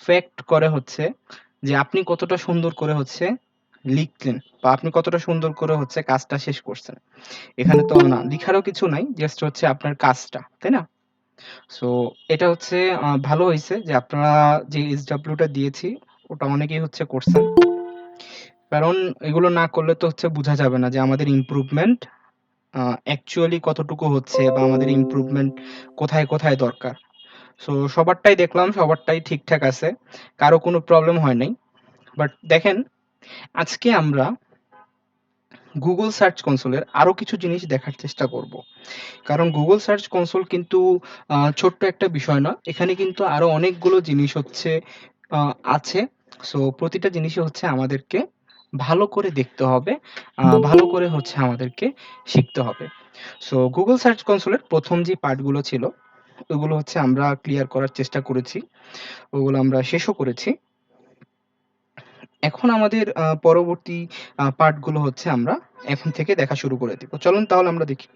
Effect করে হচ্ছে যে আপনি কতটা সুন্দর করে হচ্ছে লিখলেন বা আপনি কতটা সুন্দর করে হচ্ছে কাজটা শেষ করছেন। এখানে তো না লিখারও কিছু নাই। জাস্ট হচ্ছে আপনার কাজটা, তাই না? সো এটা হচ্ছে ভালো হইছে যে আপনারা যে SW টা দিয়েছি ওটা অনেকেই হচ্ছে করছেন। কারণ এগুলো না করলে তো হচ্ছে বুঝা যাবে না যে আমাদের ইমপ্রুভমেন্ট অ্যাকচুয়ালি কতটুকু হচ্ছে বা আমাদের ইমপ্রুভমেন্ট কোথায়, কোথায় দরকার। সো সবারটাই দেখলাম, সবারটাই ঠিকঠাক আছে। কারো কোনো প্রবলেম হয় নাই। বাট দেখেন আজকে আমরা Google সার্চ কনসোলের আরো কিছু জিনিস দেখার চেষ্টা করব। কারণ Google সার্চ কনসোল কিন্তু ছোট্ট একটা বিষয় না। এখানে কিন্তু আরো অনেকগুলো জিনিস হচ্ছে আ আছে। সো প্রতিটা জিনিসই হচ্ছে আমাদেরকে ভালো করে দেখতে হবে। ভালো করে হচ্ছে আমাদেরকে শিখতে হবে। সো Google সার্চ কনসোলের ১ম যে পার্টগুলো ছিল, ওগুলো হচ্ছে আমরা ক্লিয়ার করার চেষ্টা করেছি। ওগুলো আমরা শেষও করেছি। এখন আমাদের পরবর্তী পার্টগুলো হচ্ছে আমরা এখন থেকে দেখা শুরু করে দিব। চলুন তাহলে আমরা দেখি।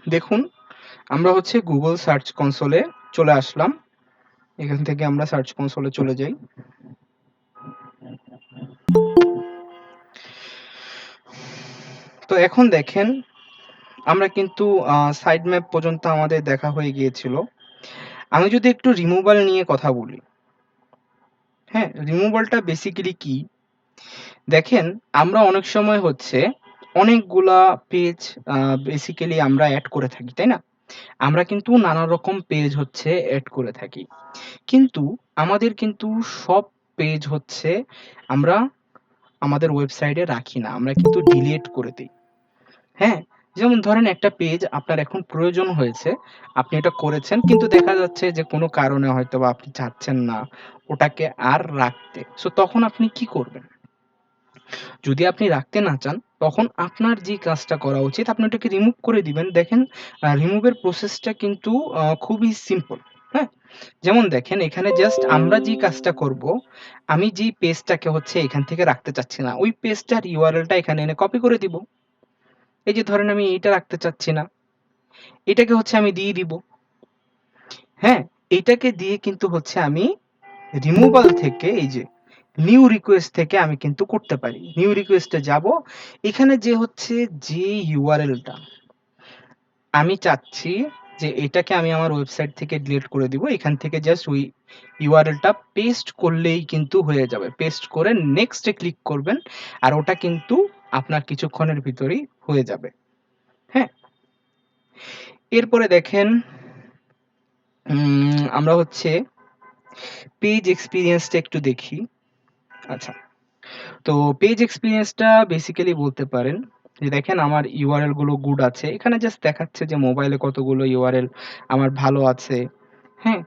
দেখুন, আমরা হচ্ছে Google সার্চ কনসোলে চলে আসলাম। এখান থেকে আমরা সার্চ কনসোলে চলে যাই। তো এখন দেখেন আমরা কিন্তু সাইড ম্যাপ পর্যন্ত আমাদের দেখা হয়ে গিয়েছিল। আমি যদি একটু রিমুভাল নিয়ে কথা বলি, হ্যাঁ? রিমুভালটা বেসিক্যালি কি? দেখেন আমরা অনেক সময় হচ্ছে অনেকগুলা পেজ আ বেসিক্যালি আমরা এড করে থাকি, তাই না? আমরা কিন্তু নানা রকম পেজ হচ্ছে এড করে থাকি। কিন্তু আমাদের কিন্তু সব পেজ হচ্ছে আমরা আমাদের ওয়েবসাইটে রাখি না। আমরা কিন্তু ডিলিট করে দেই। হ্যাঁ? যেমন ধরেন একটা পেজ আপনার এখন প্রয়োজন হয়েছে, আপনি এটা করেছেন কিন্তু দেখা যাচ্ছে যে কোনো কারণে হয়তোবা আপনি চাচ্ছেন না ওটাকে আর রাখতে। সো তখন আপনি কি করবেন? যদি আপনি রাখতে না চান, তখন আপনার যে কাজটা করা উচিত আপনি ওটাকে রিমুভ করে দিবেন। দেখেন রিমুভের প্রসেসটা কিন্তু খুবই সিম্পল। হ্যাঁ? যেমন দেখেন এখানে জাস্ট আমরা যে কাজটা করব, আমি যেই পেজটাকে হচ্ছে এখান থেকে রাখতে চাচ্ছি না, ওই পেজটার URL টা এখানে এনে কপি করে দিব। এই যে ধরেন আমি এইটা রাখতে চাচ্ছি না, এটাকে হচ্ছে আমি দিয়ে দিব। হ্যাঁ? এইটাকে দিয়ে কিন্তু হচ্ছে আমি রিমুভাল থেকে এই যে নিউ রিকোয়েস্ট থেকে আমি কিন্তু করতে পারি। নিউ রিকোয়েস্ট এ যাব। এখানে যে হচ্ছে যে URL টা আমি চাচ্ছি যে এটাকে আমি আমার ওয়েবসাইট থেকে ডিলিট করে দিব। এখান থেকে জাস্ট ওই URL টা পেস্ট করলেই কিন্তু হয়ে যাবে। পেস্ট করে নেক্সট এ ক্লিক করবেন। আর ওটা কিন্তু আপনার কিছুক্ষণের ভিতরেই হয়ে যাবে। হ্যাঁ? এরপরে দেখেন আমরা হচ্ছে পেজ এক্সপেরিয়েন্স টা একটু দেখি। আচ্ছা। তো পেজ এক্সপেরিয়েন্স টা বেসিক্যালি বলতে পারেন যে দেখেন আমার URL গুলো গুড আছে। এখানে জাস্ট দেখাচ্ছে যে মোবাইলে কতগুলো URL আমার ভালো আছে। হ্যাঁ?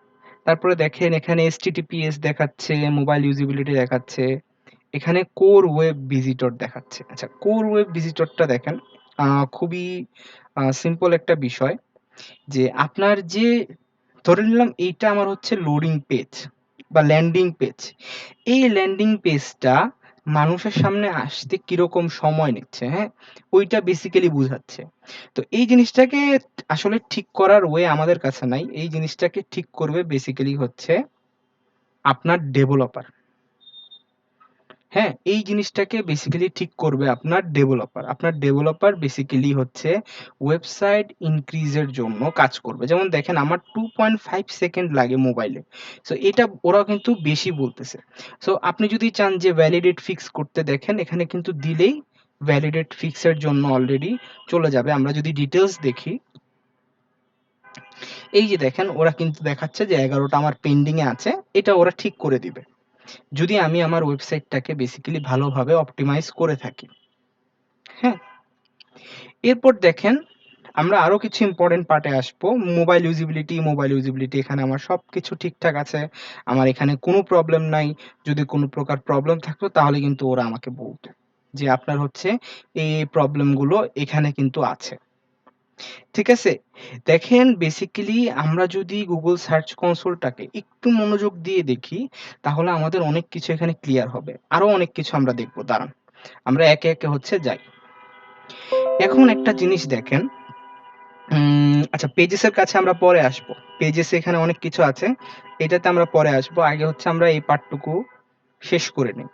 তারপরে দেখেন এখানে HTTPS দেখাচ্ছে, মোবাইল ইউজিবিলিটি দেখাচ্ছে। এখানে কোর ওয়েব ভিজিটর দেখাচ্ছে। আচ্ছা কোর ওয়েব ভিজিটরটা দেখেন খুবই সিম্পল একটা বিষয় যে আপনার যে ধরে নিলাম এইটা আমার হচ্ছে লোডিং পেজ বা ল্যান্ডিং পেজ। এই ল্যান্ডিং পেজটা মানুষের সামনে আসতে কিরকম সময় নিচ্ছে, হ্যাঁ? ওইটা বেসিক্যালি বুঝাচ্ছে। তো এই জিনিসটাকে আসলে ঠিক করার ওয়ে আমাদের কাছে নাই। এই জিনিসটাকে ঠিক করবে বেসিক্যালি হচ্ছে আপনার ডেভেলপার। হ্যাঁ? এই জিনিসটাকে বেসিক্যালি ঠিক করবে আপনার ডেভেলপার। আপনার ডেভেলপার বেসিক্যালি হচ্ছে ওয়েবসাইট ইনক্রিজ এর জন্য কাজ করবে। যেমন দেখেন আমার 2.5 সেকেন্ড লাগে মোবাইলে। সো এটা ওরা কিন্তু বেশি বলতেছে। সো আপনি যদি চান যে ভ্যালিডেট ফিক্স করতে দেখেন এখানে কিন্তু দিলেই ভ্যালিডেট ফিক্স এর জন্য অলরেডি চলে যাবে। আমরা যদি ডিটেইলস দেখি, এই যে দেখেন ওরা কিন্তু দেখাচ্ছে যে ১১ টা আমার পেন্ডিং এ আছে। এটা ওরা ঠিক করে দিবে। যদি আমি আমার ওয়েবসাইটটাকে বেসিক্যালি ভালোভাবে অপটিমাইজ করে থাকি। হ্যাঁ? এরপর দেখেন আমরা আরো কিছু ইম্পোর্টেন্ট পার্টে আসবো। মোবাইল ইউজিবিলিটি এখানে আমার সবকিছু ঠিকঠাক আছে। আমার এখানে কোনো প্রবলেম নাই। যদি কোনো প্রকার প্রবলেম থাকতো তাহলে কিন্তু ওরা আমাকে বলত। যে আপনার হচ্ছে এই প্রবলেম গুলো এখানে কিন্তু আছে। ঠিক আছে? দেখেন বেসিক্যালি আমরা যদি Google সার্চ কনসোলটাকে একটু মনোযোগ দিয়ে দেখি, তাহলে আমাদের অনেক কিছু এখানে ক্লিয়ার হবে। আরো অনেক কিছু আমরা দেখব দাঁড়ান। আমরা একে, একে হচ্ছে যাই। এখন একটা জিনিস দেখেন, আচ্ছা, পেজেসের কাছে আমরা পরে আসবো। পেজেসে এখানে অনেক কিছু আছে। এটাতে আমরা পরে আসবো। আগে হচ্ছে আমরা এই পার্টটুকু শেষ করে নিই।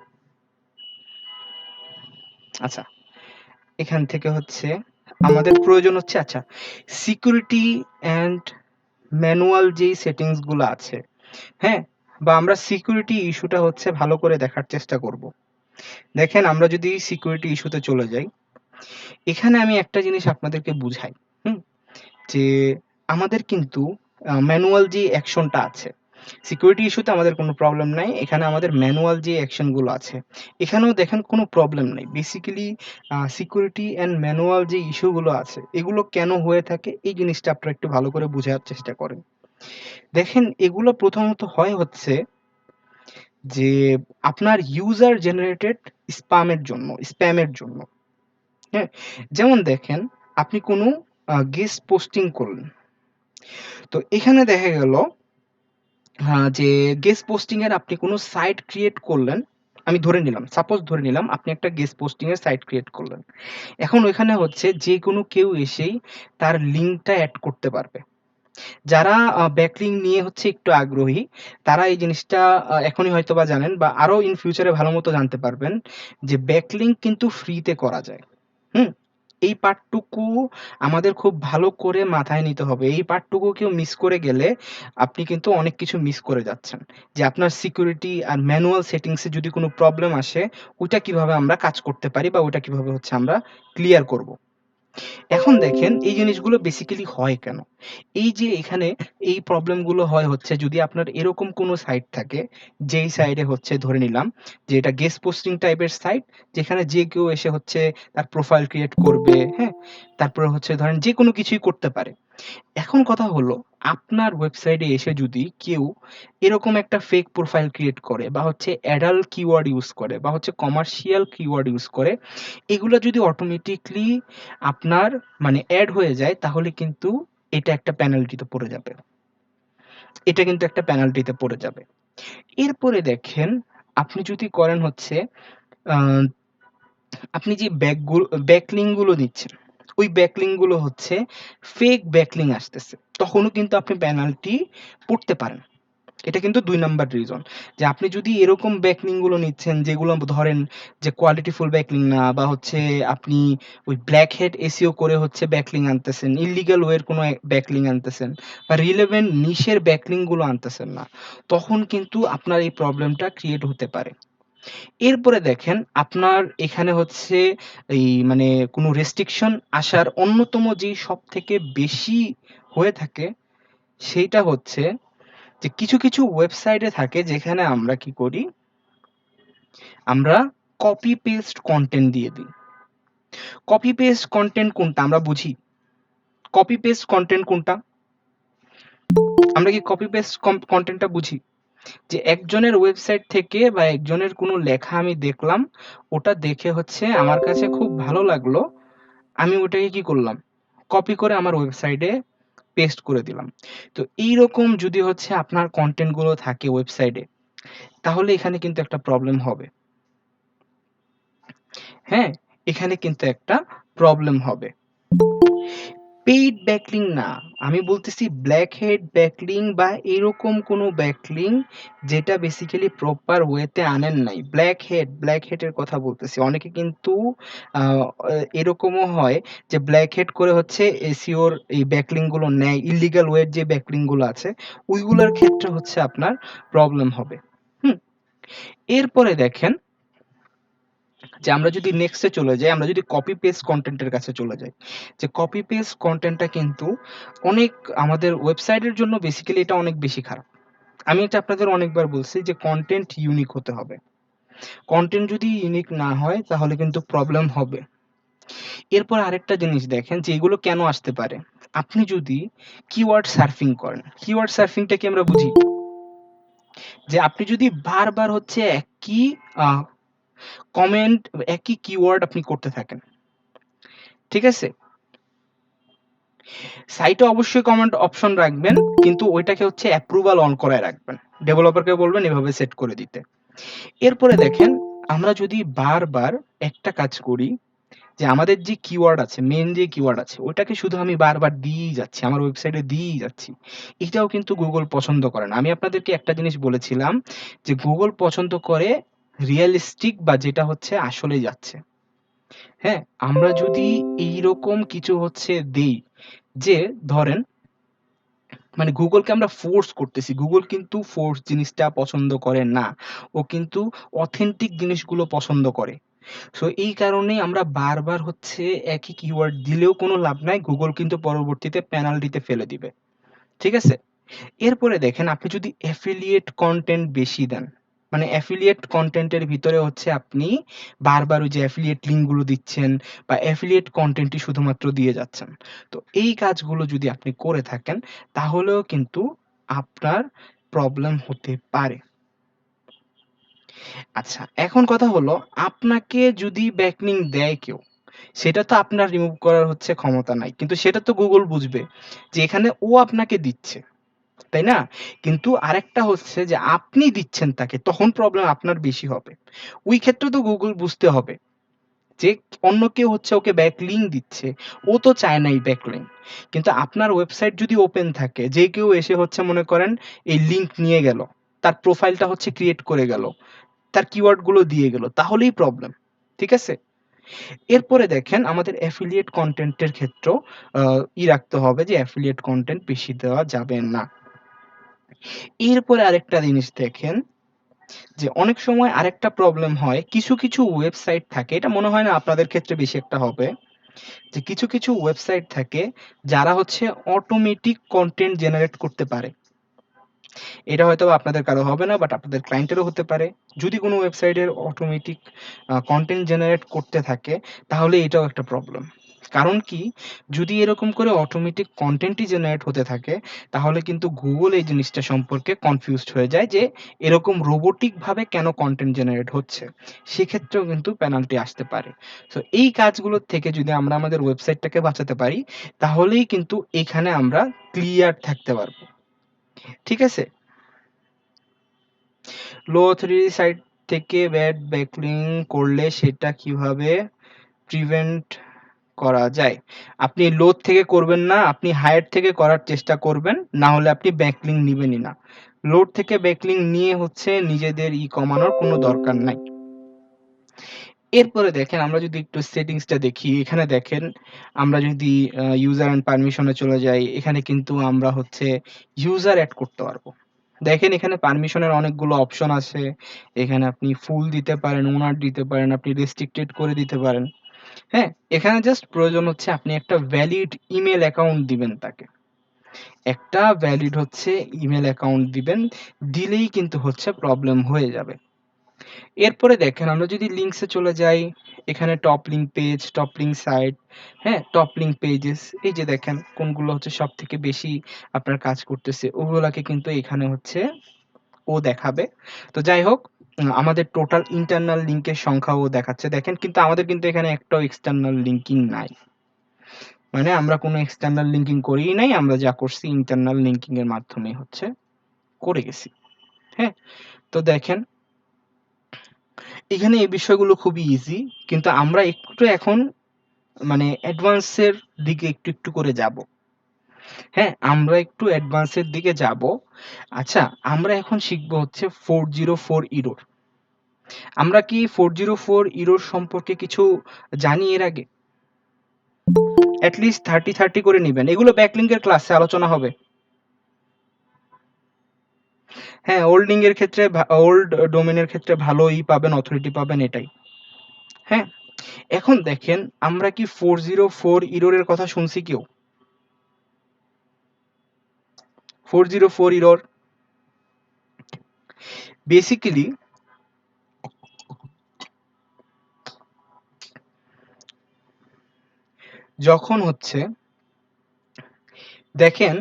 আচ্ছা, এখান থেকে হচ্ছে আমাদের প্রয়োজন হচ্ছে আচ্ছা, সিকিউরিটি অ্যান্ড ম্যানুয়াল যেই সেটিংস গুলো আছে, হ্যাঁ? বা আমরা সিকিউরিটি ইস্যুটা হচ্ছে ভালো করে দেখার চেষ্টা করব। দেখেন, আমরা যদি সিকিউরিটি ইস্যুতে চলে যাই, এখানে আমি একটা জিনিস আপনাদেরকে বুঝাই। হুম? যে আমাদের কিন্তু ম্যানুয়াল যে অ্যাকশনটা আছে, সিকিউরিটি ইস্যুতে আমাদের কোনো প্রবলেম নাই। এখানে আমাদের ম্যানুয়াল যে অ্যাকশন গুলো আছে, এখানেও দেখেন কোনো প্রবলেম নাই। বেসিক্যালি সিকিউরিটি অ্যান্ড ম্যানুয়াল যে ইস্যু গুলো আছে, এগুলো কেন হয়ে থাকে এই জিনিসটা আপনারা একটু ভালো করে বুঝার চেষ্টা করেন। দেখেন, এগুলো প্রথমত হয় হচ্ছে যে আপনার ইউজার জেনারেটেড স্প্যামের জন্য। হ্যাঁ? যেমন দেখেন, আপনি কোনো গেস্ট পোস্টিং করলেন। তো এখানে দেখা গেল যে গেস্ট পোস্টিং এর আপনি কোনো সাইট ক্রিয়েট করলেন। আমি ধরে নিলাম, সাপোজ ধরে নিলাম আপনি একটা গেস্ট পোস্টিং এর সাইট ক্রিয়েট করলেন। এখন ওইখানে হচ্ছে যেকোনো কেউ এসেই তার লিঙ্কটা এড করতে পারবে। যারা ব্যাকলিঙ্ক নিয়ে হচ্ছে একটু আগ্রহী, তারা এই জিনিসটা এখনই হয়তোবা জানেন বা আরো ইন ফিউচারে ভালোমতো জানতে পারবেন যে ব্যাকলিঙ্ক কিন্তু ফ্রিতে করা যায়। হুম? এই পার্টটুকু আমাদের খুব ভালো করে মাথায় নিতে হবে। এই পার্টটুকু কেউ মিস করে গেলে আপনি কিন্তু অনেক কিছু মিস করে যাচ্ছেন। যে আপনার সিকিউরিটি আর ম্যানুয়াল সেটিংস এ যদি কোনো প্রবলেম আসে, ওইটা কিভাবে আমরা কাজ করতে পারি বা ওইটা কিভাবে হচ্ছে আমরা ক্লিয়ার করব। এখন দেখেন, এই জিনিসগুলো বেসিক্যালি হয় কেন? এই যে এখানে এই প্রবলেম গুলো হয় হচ্ছে যদি আপনার এরকম কোনো সাইট থাকে, যেই সাইটে হচ্ছে ধরে নিলাম যে এটা গেস্ট পোস্টিং টাইপের সাইট, যেখানে যে কেউ এসে হচ্ছে তার প্রোফাইল ক্রিয়েট করবে, হ্যাঁ? তারপরে হচ্ছে ধরেন যেকোনো কিছুই করতে পারে। এখন কথা হলো, আপনার ওয়েবসাইটে এসে যদি কেউ এরকম একটা ফেক প্রোফাইল ক্রিয়েট করে বা হচ্ছে অ্যাডাল্ট কিওয়ার্ড ইউজ করে বা হচ্ছে কমার্শিয়াল কিওয়ার্ড ইউজ করে, এগুলা যদি অটোমেটিকলি আপনার মানে এড হয়ে যায়, তাহলে কিন্তু এটা একটা পেনাল্টিতে পড়ে যাবে। এটা কিন্তু একটা পেনাল্টিতে পড়ে যাবে। এরপরে দেখেন, আপনি যদি করেন হচ্ছে আ আপনি যে ব্যাকলিঙ্ক গুলো দিচ্ছেন, ওই ব্যাকলিঙ্ক গুলো হচ্ছে ফেক ব্যাকলিঙ্ক আসতেছে। তখনও কিন্তু আপনি পেনাল্টি পড়তে পারেন। এটা কিন্তু ২ নাম্বার রিজন। যে আপনি যদি এরকম ব্যাকলিঙ্ক গুলো নিচ্ছেন যেগুলো ধরেন যে কোয়ালিটিফুল ব্যাকলিঙ্ক না বা হচ্ছে আপনি ওই ব্ল্যাক হেট এসইও করে হচ্ছে ব্যাকলিঙ্ক আনতেছেন, ইল্লিগাল ওয়ে এর কোনো ব্যাকলিঙ্ক আনতেছেন বা রিলেভেন্ট নিশের ব্যাকলিঙ্ক গুলো আনতেছেন না, তখন কিন্তু আপনার এই প্রবলেমটা ক্রিয়েট হতে পারে। এরপরে দেখেন, আপনার এখানে হচ্ছে এই মানে কোনো রেস্ট্রিকশন আসার অন্যতম যেই সবথেকে বেশি হয়ে থাকে, সেইটা হচ্ছে যে কিছু ওয়েবসাইটে থাকে যেখানে আমরা কি করি? আমরা কপি পেস্ট কনটেন্ট দিয়ে দিই। কপি পেস্ট কনটেন্ট কোনটা আমরা বুঝি? কপি পেস্ট কনটেন্ট কোনটা? আমরা কি কপি পেস্ট কনটেন্টটা বুঝি? যে একজনের ওয়েবসাইট থেকে বা একজনের কোনো লেখা আমি দেখলাম, ওটা দেখে হচ্ছে আমার কাছে খুব ভালো লাগলো। আমি ওটাকে কি করলাম? কপি করে আমার ওয়েবসাইটে পেস্ট করে দিলাম। তো এইরকম যদি হচ্ছে আপনার কনটেন্ট গুলো থাকে ওয়েবসাইটে, তাহলে এখানে কিন্তু একটা প্রবলেম হবে। হ্যাঁ? এখানে কিন্তু একটা প্রবলেম হবে। পেইড ব্যাকলিঙ্ক না। আমি বলতেছি ব্ল্যাক হেড ব্যাকলিঙ্ক বা এরকম কোনো ব্যাকলিঙ্ক যেটা বেসিক্যালি প্রপার ওয়েতে আনেন নাই। ব্ল্যাক হেড এর কথা বলতেছি। অনেকে কিন্তু আ এরকমও হয় যে ব্ল্যাক হেড করে হচ্ছে এসইও র এই ব্যাকলিঙ্ক গুলো নেয়। ইল্লিগাল ওয়ে এর যে ব্যাকলিঙ্ক গুলো আছে, ওইগুলার ক্ষেত্রে হচ্ছে আপনার প্রবলেম হবে। হুম? এরপরে দেখেন যে আমরা যদি নেক্সট এ চলে যাই, আমরা যদি কপি পেস্ট কনটেন্ট এর কাছে চলে যাই। যে কপি পেস্ট কনটেন্ট টা কিন্তু অনেক আমাদের ওয়েবসাইটের জন্য বেসিক্যালি এটা অনেক বেশি খারাপ। আমি এটা আপনাদের অনেকবার বলছি যে কনটেন্ট ইউনিক হতে হবে। কনটেন্ট যদি ইউনিক না হয় তাহলে কিন্তু প্রবলেম হবে। এরপর আরেকটা জিনিস দেখেন যে এগুলো কেন আসতে পারে? আপনি যদি কিওয়ার্ড সার্ফিং করেন। কিওয়ার্ড সার্ফিং টা কি আমরা বুঝি? যে আপনি যদি বারবার হচ্ছে একই আ কমেন্ট, একই কিওয়ার্ড আপনি করতে থাকেন। ঠিক আছে? সাইটে অবশ্যই কমেন্ট অপশন রাখবেন, কিন্তু ওইটাকে হচ্ছে অ্যাপ্রুভাল অন করায় রাখবেন। ডেভেলপারকে বলবেন এভাবে সেট করে দিতে। এরপরে দেখেন, আমরা যদি বারবার একটা কাজ করি যে আমাদের যে কিওয়ার্ড আছে, মেইন যে কিওয়ার্ড আছে ওটাকে শুধু আমি বারবার দিয়েই যাচ্ছি। আমার ওয়েবসাইটে দিয়েই যাচ্ছি। এটাও কিন্তু Google পছন্দ করে না। আমি আপনাদেরকে একটা জিনিস বলেছিলাম যে Google পছন্দ করে রিয়ালিস্টিক বা যেটা হচ্ছে আসলেই যাচ্ছে। হ্যাঁ? আমরা যদি এইরকম কিছু হচ্ছে দেই যে ধরেন মানে Google-কে আমরা ফোর্স করতেছি। Google কিন্তু ফোর্স জিনিসটা পছন্দ করে না। ও কিন্তু অথেন্টিক জিনিসগুলো পছন্দ করে। সো এই কারণেই আমরা বারবার হচ্ছে একই কিওয়ার্ড দিলেও কোনো লাভ নাই। Google কিন্তু পরবর্তীতে পেনাল্টিতে ফেলে দিবে। ঠিক আছে? এরপরে দেখেন আপনি যদি অ্যাফিলিয়েট কনটেন্ট বেশি দেন, মানে অ্যাফিলিয়েট কনটেন্টের ভিতরে হচ্ছে আপনি বারবার ওই যে অ্যাফিলিয়েট লিঙ্কগুলো দিচ্ছেন বা অ্যাফিলিয়েট কনটেন্টই শুধুমাত্র দিয়ে যাচ্ছেন। তো এই কাজগুলো যদি আপনি করে থাকেন তাহলেও কিন্তু আপনার প্রবলেম হতে পারে। আচ্ছা, এখন কথা হলো আপনাকে যদি ব্যাকলিঙ্ক দেয় কেউ, সেটা তো আপনার রিমুভ করার হচ্ছে ক্ষমতা নাই। কিন্তু সেটা তো Google বুঝবে যে এখানে ও আপনাকে দিচ্ছে। তাই না? কিন্তু আরেকটা হচ্ছে যে আপনি দিচ্ছেন তাকে, তখন প্রবলেম আপনার বেশি হবে। ওই ক্ষেত্রে তো Google বুঝতে হবে যে অন্য কেউ হচ্ছে ওকে ব্যাকলিঙ্ক দিচ্ছে। ও তো চায় না এই ব্যাকলিঙ্ক। কিন্তু আপনার ওয়েবসাইট যদি ওপেন থাকে, যে কেউ এসে হচ্ছে মনে করেন এই লিঙ্ক নিয়ে গেল। তার প্রোফাইলটা হচ্ছে ক্রিয়েট করে গেল। তার কিওয়ার্ড গুলো দিয়ে গেল। তাহলেই প্রবলেম। ঠিক আছে? এরপরে দেখেন আমাদের অ্যাফিলিয়েট কনটেন্ট এর ক্ষেত্রেও আ রাখতে হবে যে অ্যাফিলিয়েট কনটেন্ট বেশি দেওয়া যাবে না। এরপরে আরেকটা জিনিস দেখেন যে অনেক সময় আরেকটা প্রবলেম হয়। কিছু ওয়েবসাইট থাকে, এটা মনে হয় না আপনাদের ক্ষেত্রে বেশি একটা হবে। যে কিছু ওয়েবসাইট থাকে যারা হচ্ছে অটোমেটিক কনটেন্ট জেনারেট করতে পারে। এটা হয়তোবা আপনাদের কারো হবে না বাট আপনাদের ক্লায়েন্টেরও হতে পারে। যদি কোনো ওয়েবসাইটের অটোমেটিক কনটেন্ট জেনারেট করতে থাকে তাহলে এটাও একটা প্রবলেম। কারণ কি? যদি এরকম করে অটোমেটিক কনটেন্টই জেনারেট হতে থাকে তাহলে কিন্তু Google এই জিনিসটা সম্পর্কে কনফিউজড হয়ে যায় যে এরকম রোবটিক ভাবে কেন কনটেন্ট জেনারেট হচ্ছে? সেক্ষেত্রেও কিন্তু পেনাল্টি আসতে পারে। সো এই কাজগুলোর থেকে যদি আমরা আমাদের ওয়েবসাইটটাকে বাঁচাতে পারি তাহলেই কিন্তু এখানে আমরা ক্লিয়ার থাকতে পারবো। ঠিক আছে? লো অথরিটি সাইট থেকে ব্যাড ব্যাকলিং করলে সেটা কিভাবে প্রিভেন্ট করা যায়? আপনি লো থেকে করবেন না, আপনি হাইয়ের থেকে করার চেষ্টা করবেন। না হলে আপনি ব্যাকলিং নিবেনই না। লো থেকে ব্যাকলিং নিয়ে হচ্ছে নিজেদের কমানোর কোনো দরকার নাই। এরপরে দেখেন আমরা যদি একটু সেটিংসটা দেখি, এখানে দেখেন আমরা যদি ইউজার অ্যান্ড পারমিশন এ চলে যাই, এখানে কিন্তু আমরা হচ্ছে ইউজার এড করতে পারবো। দেখেন এখানে পারমিশনের অনেকগুলো অপশন আছে। এখানে আপনি ফুল দিতে পারেন, ওনার দিতে পারেন, আপনি রেস্ট্রিক্টেড করে দিতে পারেন। হ্যাঁ? এখানে জাস্ট প্রয়োজন হচ্ছে আপনি একটা ভ্যালিড ইমেইল অ্যাকাউন্ট দিবেন তাকে। একটা ভ্যালিড হচ্ছে ইমেইল অ্যাকাউন্ট দিবেন। দিলেই কিন্তু হচ্ছে প্রবলেম হয়ে যাবে। এরপরে দেখেন আমরা যদি লিঙ্কস এ চলে যাই, এখানে top link page, top link site, হ্যাঁ? টপ লিঙ্ক পেজেস এই যে দেখেন কোনগুলো হচ্ছে সবথেকে বেশি আপনার কাজ করতেছে ওগুলাকে কিন্তু এখানে হচ্ছে ও দেখাবে। তো যাই হোক আমাদের টোটাল ইন্টারনাল লিঙ্কের সংখ্যাও দেখাচ্ছে। দেখেন কিন্তু আমাদের কিন্তু এখানে একটাও এক্সটার্নাল লিঙ্কিং নাই। মানে আমরা কোনো এক্সটার্নাল লিঙ্কিং করিই নাই। আমরা যা করছি ইন্টারনাল লিঙ্কিং এর মাধ্যমেই হচ্ছে করে গেছি। হ্যাঁ? তো দেখেন এখানে এই বিষয়গুলো খুবই ইজি। কিন্তু আমরা একটু এখন মানে অ্যাডভান্স এর দিকে একটু করে যাবো। হ্যাঁ? আমরা একটু অ্যাডভান্স এর দিকে যাবো। আচ্ছা, আমরা এখন শিখবো হচ্ছে 404 ইরর। আমরা কি 404 ইরর সম্পর্কে কিছু জানি এর আগে? এট লিস্ট 30 করে নিবেন। এগুলো ব্যাকলিংক এর ক্লাসে আলোচনা হবে। হ্যাঁ, ওল্ডিং এর ক্ষেত্রে ওল্ড ডোমেইন এর ক্ষেত্রে ভালোই পাবেন, অথরিটি পাবেন এটাই। হ্যাঁ? এখন দেখেন আমরা কি 404 ইরর এর কথা শুনছি কেউ? 404 ইরর বেসিক্যালি যখন হচ্ছে দেখেন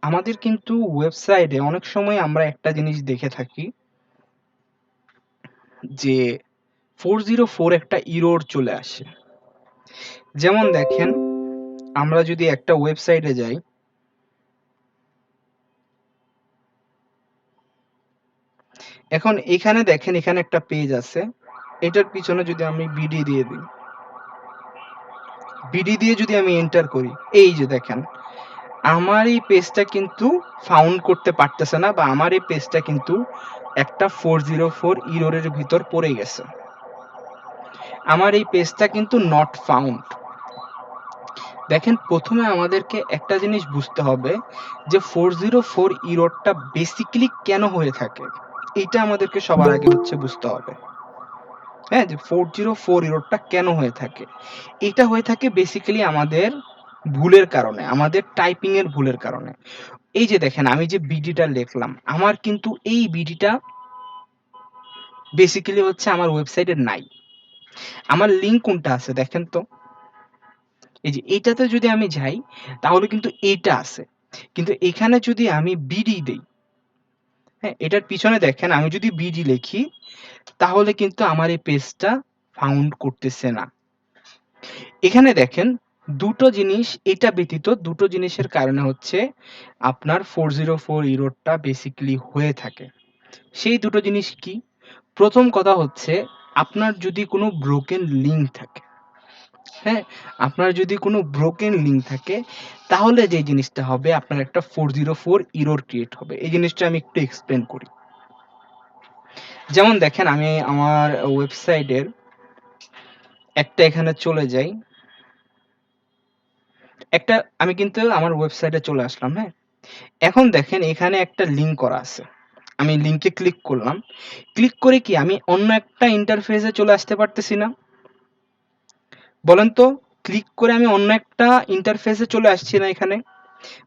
আমাদের কিন্তু ওয়েবসাইটে অনেক সময় আমরা একটা জিনিস দেখে থাকি যে 404 একটা ইরর চলে আসে। যেমন দেখেন আমরা যদি একটা ওয়েবসাইটে যাই এখন এখানে দেখেন এখানে একটা পেজ আছে। এটার পিছনে যদি আমি বিডি দিয়ে দিই বিডি দিয়ে যদি আমি এন্টার করি, এই যে দেখেন আমার এই পেজটা কিন্তু ফাউন্ড করতে পারতেছে না, বা আমার এই পেজটা কিন্তু একটা 404 ইররের ভিতর পড়ে গেছে। আমার এই পেজটা কিন্তু নট ফাউন্ড। দেখেন প্রথমে আমাদেরকে একটা জিনিস বুঝতে হবে যে 404 ইররটা বেসিক্যালি কেন হয়ে থাকে, এটা আমাদেরকে সবার আগে হচ্ছে বুঝতে হবে। হ্যাঁ, যে 404 ইররটা কেন হয়ে থাকে, এটা হয়ে থাকে বেসিক্যালি আমাদের ভুলের কারণে, আমাদের টাইপিং এর ভুলের কারণে। এই যে দেখেন আমি যে বিডিটা লিখলাম, আমার কিন্তু এই বিডিটা বেসিক্যালি হচ্ছে আমার ওয়েবসাইটে নাই। আমার লিঙ্ক কোনটা আছে দেখেন তো, এই যে এইটাতে যদি আমি যাই তাহলে কিন্তু এইটা আছে, কিন্তু এখানে যদি আমি বিডি দেই, হ্যাঁ এটার পিছনে দেখেন আমি যদি বিডি লিখি তাহলে কিন্তু আমার এই পেজটা ফাউন্ড করতেছে না। এখানে দেখেন দুটো জিনিস, এটা ব্যতীত দুটো জিনিসের কারণে হচ্ছে আপনার 404 ইররটা বেসিক্যালি হয়ে থাকে। সেই দুটো জিনিস কি? প্রথম কথা হচ্ছে আপনার যদি কোনো ব্রোকেন লিঙ্ক থাকে, হ্যাঁ আপনার যদি কোনো ব্রোকেন লিঙ্ক থাকে তাহলে যে জিনিসটা হবে আপনার একটা 404 ইরর ক্রিয়েট হবে। এই জিনিসটা আমি একটু এক্সপ্লেন করি। যেমন দেখেন আমি আমার ওয়েবসাইটের একটা এখানে চলে যাই, একটা আমি কিন্তু আমার ওয়েবসাইটে চলে আসলাম। হ্যাঁ, এখন দেখেন এখানে একটা লিঙ্ক করা আছে, আমি লিঙ্কে ক্লিক করলাম, ক্লিক করে কি আমি অন্য একটা ইন্টারফেসে চলে আসতে পারতেছি না? বলেন তো, ক্লিক করে আমি অন্য একটা ইন্টারফেসে চলে আসছি না এখানে?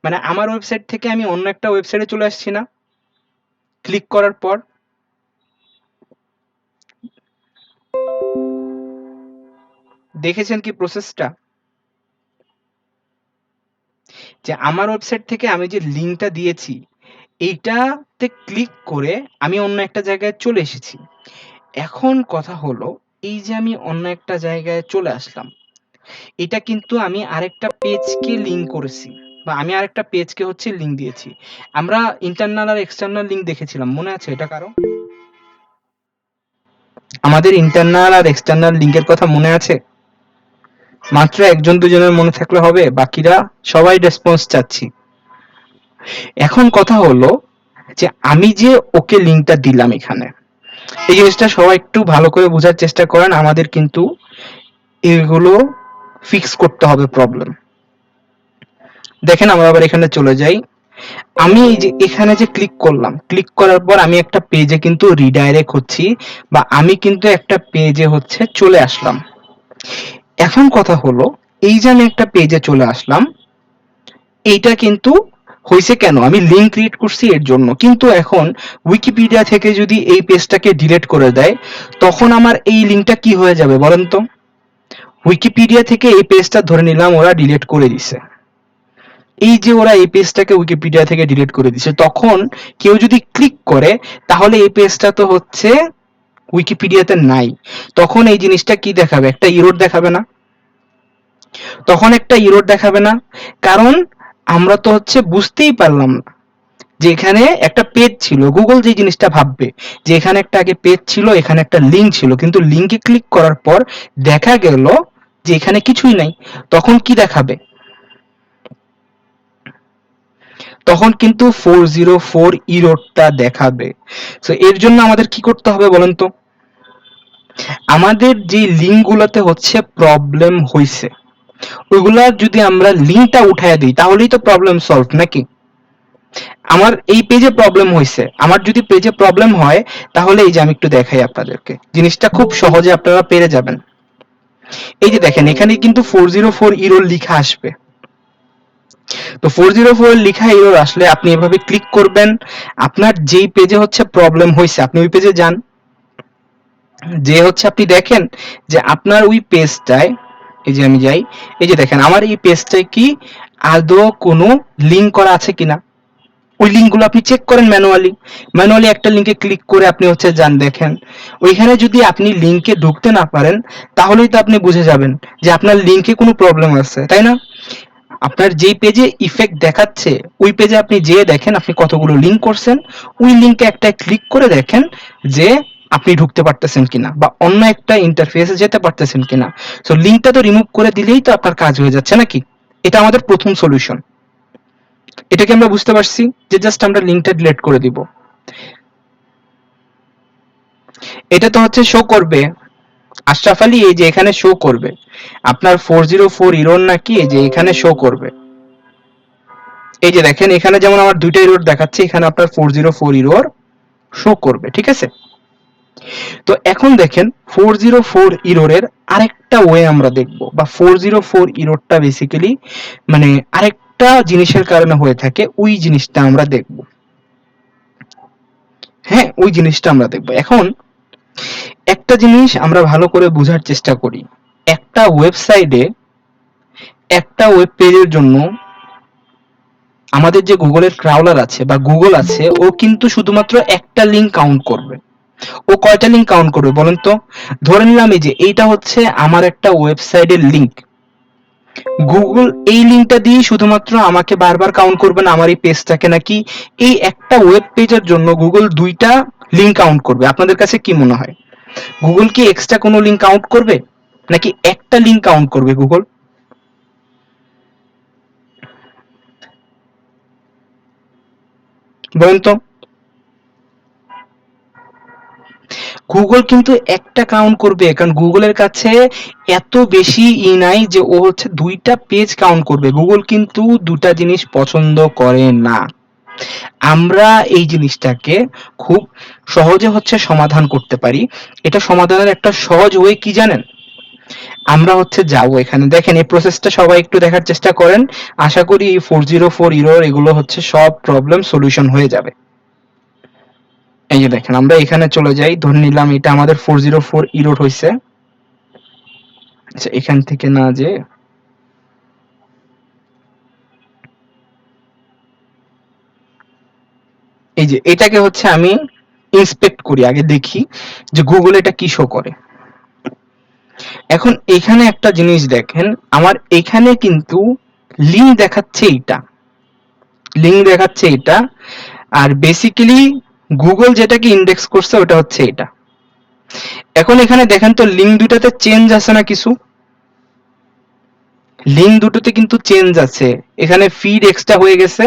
মানে আমার ওয়েবসাইট থেকে আমি অন্য একটা ওয়েবসাইটে চলে আসছি না ক্লিক করার পর? দেখেছেন কি প্রসেসটা? যে আমার ওয়েবসাইট থেকে আমি যে লিঙ্কটা দিয়েছি এইটাতে ক্লিক করে আমি অন্য একটা জায়গায় চলে এসেছি। এখন কথা হলো এই যে আমি অন্য একটা জায়গায় চলে আসলাম, এটা কিন্তু আমি আরেকটা পেজকে লিঙ্ক করেছি, বা আমি আরেকটা পেজকে হচ্ছে লিঙ্ক দিয়েছি। আমরা ইন্টারনাল আর এক্সটার্নাল লিঙ্ক দেখেছিলাম, মনে আছে এটা কারো? আমাদের ইন্টারনাল আর এক্সটার্নাল লিঙ্কের কথা মনে আছে? মাত্র একজন দুজনের মনে থাকলে হবে, বাকিরা সবাই রেসপন্স চাচ্ছি। এখন কথা হলো যে আমি যে ওকে লিঙ্কটা দিলাম এখানে, এই জিনিসটা সবাই একটু ভালো করে বোঝার চেষ্টা করেন। আমাদের কিন্তু এগুলো ফিক্স করতে হবে প্রবলেম। দেখেন আমরা আবার এখানে চলে যাই, আমি এই যে এখানে যে ক্লিক করলাম, ক্লিক করার পর আমি একটা পেজে কিন্তু রিডাইরেক্ট হচ্ছি, বা আমি কিন্তু একটা পেজে হচ্ছে চলে আসলাম। এখন কথা হলো এই যে আমি একটা পেজে চলে আসলাম, এইটা কিন্তু হয়েছে কেন? আমি লিঙ্ক ক্রিয়েট করছি এর জন্য, কিন্তু এখন উইকিপিডিয়া থেকে যদি এই পেজটাকে ডিলিট করে দেয় তখন আমার এই লিঙ্কটা কি হয়ে যাবে বলেন তো? উইকিপিডিয়া থেকে এই পেজটা ধরে নিলাম ওরা ডিলিট করে দিছে, এই যে ওরা এই পেজটাকে উইকিপিডিয়া থেকে ডিলিট করে দিছে, তখন কেউ যদি ক্লিক করে তাহলে এই পেজটা তো হচ্ছে উইকিপিডিয়াতে নাই, তখন এই জিনিসটা কি দেখাবে? একটা ইরর দেখাবে না? তখন একটা ইরর দেখাবে না, কারণ আমরা তো হচ্ছে বুঝতেই পারলাম না যে এখানে একটা পেজ ছিল। গুগল যে জিনিসটা ভাববে যে এখানে একটা আগে পেজ ছিল, এখানে একটা লিঙ্ক ছিল, কিন্তু লিঙ্কে ক্লিক করার পর দেখা গেল যে এখানে কিছুই নাই, তখন কি দেখাবে? তখন কিন্তু 404 ইররটা দেখাবে। সো এর জন্য আমাদের কি করতে হবে বলেন তো? আমাদের যে লিঙ্কগুলোতে হচ্ছে প্রবলেম হইছে ওইগুলা যদি আমরা লিঙ্কটা উঠায় দিই তাহলেই তো প্রবলেম সলভ নাকি? আমার এই পেজে প্রবলেম হয়েছে, আমার যদি পেজে প্রবলেম হয় তাহলে এই যে আমি একটু দেখাই আপনাদেরকে, জিনিসটা খুব সহজে আপনারা পেরে যাবেন। এই যে দেখেন এখানে কিন্তু 404 ইরর লিখা আসবে। তো 404 লিখা এরর আসলে আপনি এভাবে ক্লিক করবেন, আপনার যেই পেজে হচ্ছে প্রবলেম হয়েছে আপনি ওই পেজে যান, যে হচ্ছে আপনি দেখেন যে আপনার ওই পেজটায়, এই যে আমি যাই, এই যে দেখেন আমার এই পেজটায় কি আদৌ কোনো লিঙ্ক করা আছে কিনা, ওই লিঙ্কগুলো আপনি চেক করেন ম্যানুয়ালি। ম্যানুয়ালি একটা লিঙ্কে ক্লিক করে আপনি হচ্ছে যান, দেখেন ওইখানে যদি আপনি লিঙ্কে ঢুকতে না পারেন তাহলেই তো আপনি বুঝে যাবেন যে আপনার লিঙ্কে কোনো প্রবলেম আছে, তাই না? আপনার যেই পেজে ইফেক্ট দেখাচ্ছে ওই পেজে আপনি যেয়ে দেখেন আপনি কতগুলো লিঙ্ক করছেন, ওই লিঙ্কে একটা ক্লিক করে দেখেন যে আপনি ঢুকতে পারতেছেন কিনা বা অন্য একটা ইন্টারফেসে যেতে পারতেছেন কিনা। সো লিঙ্কটা তো রিমুভ করে দিলেই তো আপনার কাজ হয়ে যাচ্ছে নাকি? এটা আমাদের প্রথম সলিউশন। এটা কি আমরা বুঝতে পারছি যে জাস্ট আমরা লিঙ্কটা ডিলিট করে দিব? এটা তো হচ্ছে শো করবে আশরাফ আলী, এই যে এখানে শো করবে আপনার 404 ইরর নাকি, এই যে এখানে শো করবে। এই যে দেখেন এখানে যেমন আমার দুইটা ইরর দেখাচ্ছে, এখানে আপনার 404 ইরর শো করবে, ঠিক আছে? তো এখন দেখেন 404 ইররের আরেকটা ওয়ে আমরা দেখব, বা 404 ইররটা বেসিক্যালি মানে আরেকটা জিনিসের কারণে হয়ে থাকে, ওই জিনিসটা আমরা দেখব। হ্যাঁ, ওই জিনিসটা আমরা দেখব। এখন একটা জিনিস আমরা ভালো করে বোঝার চেষ্টা করি। একটা ওয়েবসাইটে একটা ওয়েব পেজের জন্য আমাদের যে গুগলের ক্রাউলার আছে বা গুগল আছে, ও কিন্তু শুধুমাত্র একটা লিঙ্ক কাউন্ট করবে। ও কয়টা লিঙ্ক কাউন্ট করবে বলেন তো? ধরে নিলাম এই যে এইটা হচ্ছে আমার একটা ওয়েবসাইটের লিঙ্ক, গুগল এই লিঙ্কটা দিয়ে শুধুমাত্র আমাকে বারবার কাউন্ট করবে না আমার এই পেজটাকে, নাকি এই একটা ওয়েব পেজের জন্য গুগল দুইটা লিঙ্ক কাউন্ট করবে? আপনাদের কাছে কি মনে হয়, গুগল কি এক্সট্রা কোনো লিঙ্ক কাউন্ট করবে নাকি একটা লিঙ্ক কাউন্ট করবে গুগল? বলেন তো। গুগল কিন্তু একটা কাউন্ট করবে, কারণ গুগলের কাছে এত বেশি নাই যে ও হচ্ছে দুইটা পেজ কাউন্ট করবে। গুগল কিন্তু দুটা জিনিস পছন্দ করে না। আমরা এই জিনিসটাকে খুব সহজে হচ্ছে সমাধান করতে পারি। এটা সমাধানের একটা সহজ ওয়ে কি জানেন? আমরা হচ্ছে যাবো, এখানে দেখেন এই প্রসেসটা সবাই একটু দেখার চেষ্টা করেন। আশা করি এই 404 ইরর এগুলো হচ্ছে সব প্রবলেম সলিউশন হয়ে যাবে। এই যে দেখেন আমরা এখানে চলে যাই, ধরে নিলাম এটা আমাদের 404 ইরর হয়েছে। আচ্ছা, এখান থেকে না যে এই যে এটাকে হচ্ছে আমি ইন্সপেক্ট করি, আগে দেখি যে গুগল এটা কি শো করে। এখন এখানে একটা জিনিস দেখেন, আমার এখানে কিন্তু লিঙ্ক দেখাচ্ছে এইটা, লিঙ্ক দেখাচ্ছে এটা, আর বেসিক্যালি গুগল যেটাকে ইন্ডেক্স করছে ওটা হচ্ছে এটা। এখন এখানে দেখেন তো লিঙ্ক দুটাতে চেঞ্জ আছে না কিছু? লিঙ্ক দুটোতে কিন্তু চেঞ্জ আছে, এখানে ফিড এক্সট্রা হয়ে গেছে,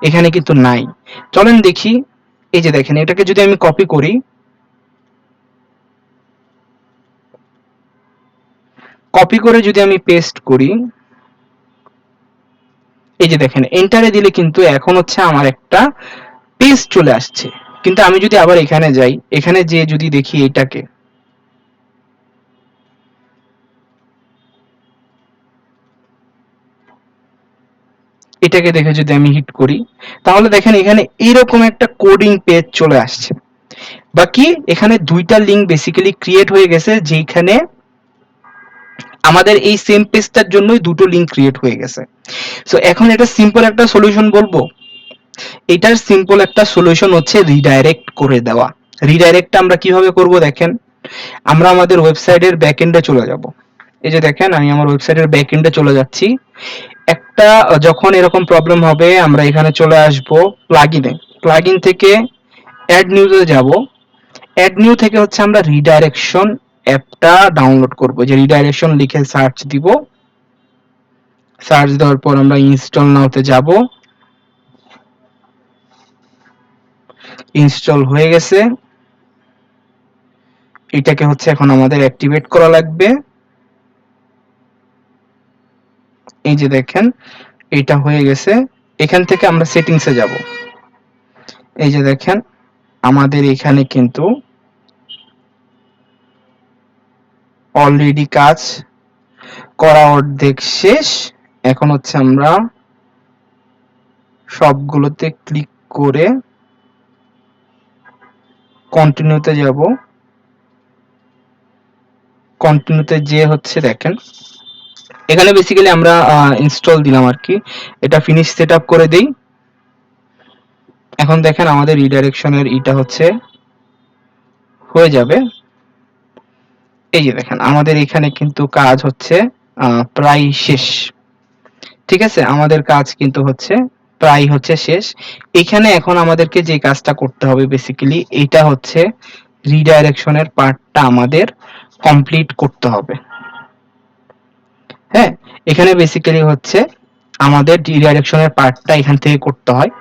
এখানে কিন্তু নাই। চলেন দেখি। এই যে দেখেন এটাকে যদি আমি কপি করি, কপি করে যদি আমি পেস্ট করি, এই যে দেখেন এন্টারে দিলে কিন্তু এখন হচ্ছে আমার একটা পেজ চলে আসছে। কিন্তু আমি যদি আবার এখানে যাই, এখানে যে যদি দেখি এটাকে, এটাকে দেখে যদি আমি হিট করি, তাহলে দেখেন এখানে এইরকম একটা কোডিং পেজ চলে আসছে। বাকি এখানে দুইটা লিঙ্ক বেসিক্যালি ক্রিয়েট হয়ে গেছে, যেখানে আমাদের এই সেম পেজটার জন্যই দুটো লিঙ্ক ক্রিয়েট হয়ে গেছে। সো এখন এটা সিম্পল একটা সলিউশন বলবো। এটার সিম্পল একটা সলিউশন হচ্ছে রিডাইরেক্ট করে দেওয়া। রিডাইরেক্টটা আমরা কিভাবে করব দেখেন, আমরা আমাদের ওয়েবসাইটের ব্যাকএন্ডে চলে যাব। এই যে দেখেন আমি আমার ওয়েবসাইটের ব্যাকএন্ডে চলে যাচ্ছি। একটা যখন এরকম প্রবলেম হবে আমরা এখানে চলে আসব প্লাগইনে, প্লাগইন থেকে অ্যাড নিউজে যাব। অ্যাড নিউ থেকে হচ্ছে আমরা রিডাইরেকশন অ্যাপটা ডাউনলোড করব, যে রিডাইরেকশন লিখে সার্চ দিব। সার্চ দেওয়ার পর আমরা ইনস্টল নাওতে যাব। ইনস্টল হয়ে গেছে, এটাকে হচ্ছে এখন আমাদের অ্যাক্টিভেট করা লাগবে। এই যে দেখেন এটা হয়ে গেছে। এখান থেকে আমরা সেটিংসে যাব। এই যে দেখেন আমাদের এখানে কিন্তু অলরেডি কাজ করা অর্ধেক শেষ। এখন হচ্ছে আমরা সবগুলোতে ক্লিক করে কন্টিনিউতে যাব। কন্টিনিউতে যে হচ্ছে দেখেন এখানে বেসিক্যালি আমরা ইনস্টল দিলাম আর কি, এটা ফিনিশ সেটআপ করে দেই। এখন দেখেন আমাদের রিডাইরেকশনের এটা হচ্ছে হয়ে যাবে। এই যে দেখেন আমাদের এখানে কিন্তু কাজ হচ্ছে প্রায় শেষ। ঠিক আছে, আমাদের কাজ কিন্তু হচ্ছে প্রায় হচ্ছে শেষ। এখানে এখন আমাদেরকে যে কাজটা করতে হবে বেসিক্যালি এটা হচ্ছে রিডাইরেকশনের পার্টটা আমাদের কমপ্লিট করতে হবে। হ্যাঁ, এখানে বেসিক্যালি হচ্ছে আমাদের রিডাইরেকশনের পার্টটা এখান থেকে করতে হয়।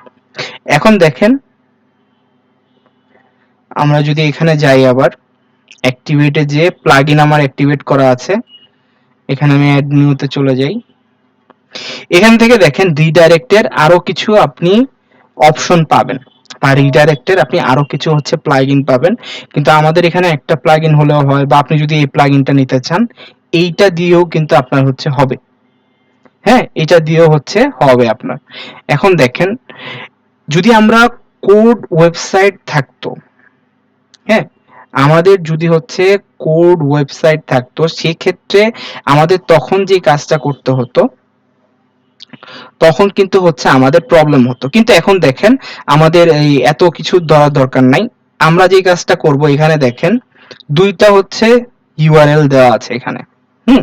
এখন দেখেন আমরা যদি এখানে যাই, আবার অ্যাক্টিভেটে যে প্লাগইন আমার অ্যাক্টিভেট করা আছে, এখানে আমি অ্যাড নিউতে চলে যাই। এখান থেকে দেখেন রিডাইরেক্টের আরো কিছু আপনি অপশন পাবেন, বা রিডাইরেক্টের আপনি আরো কিছু হচ্ছে প্লাগইন পাবেন। কিন্তু আমাদের এখানে একটা প্লাগইন হলেও হয়, বা আপনি যদি এই প্লাগইনটা নিতে চান এইটা দিয়েও কিন্তু আপনার হচ্ছে হবে। হ্যাঁ, এটা দিয়েও হচ্ছে হবে আপনার। এখন দেখেন যদি আমরা কোড ওয়েবসাইট থাকতো, হ্যাঁ, আমাদের যদি হচ্ছে কোড ওয়েবসাইট থাকতো সেক্ষেত্রে আমাদের তখন যে কাজটা করতে হতো, তখন কিন্তু হচ্ছে আমাদের প্রবলেম হতো। কিন্তু এখন দেখেন আমাদের এই এত কিছু ধরার দরকার নাই। আমরা যে কাজটা করব, এখানে দেখেন দুইটা হচ্ছে ইউআরএল দেওয়া আছে এখানে। হুম,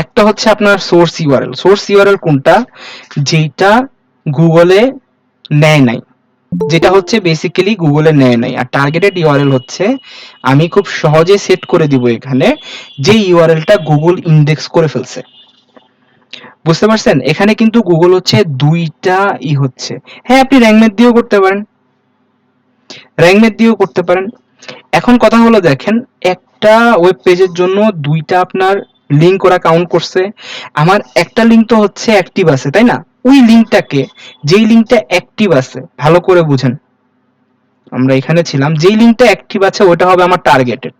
একটা হচ্ছে আপনার সোর্স ইউআরএল। সোর্স ইউআরএল কোনটা? যেটা গুগলে নেয় নাই, যেটা হচ্ছে বেসিক্যালি গুগলে নেয় নাই। আর টার্গেটেড ইউআরএল হচ্ছে আমি খুব সহজে সেট করে দিব এখানে যে ইউআরএলটা গুগল ইন্ডেক্স করে ফেলছে। বুঝতে পারছেন? এখানে কিন্তু গুগল হচ্ছে দুইটা হচ্ছে। হ্যাঁ, আপনি র্যাঙ্ক দিয়েও করতে পারেন, র্যাঙ্ক দিয়েও করতে পারেন। এখন কথা হলো দেখেন, একটা ওয়েব পেজের জন্য দুইটা আপনার লিঙ্ক ওরা কাউন্ট করছে। আমার একটা লিঙ্ক তো হচ্ছে অ্যাক্টিভ আছে, তাই না? ওই লিঙ্কটাকে, যেই লিঙ্কটা অ্যাক্টিভ আছে, ভালো করে বুঝেন, আমরা এখানে ছিলাম, যেই লিঙ্কটা অ্যাক্টিভ আছে ওটা হবে আমার টার্গেটেড।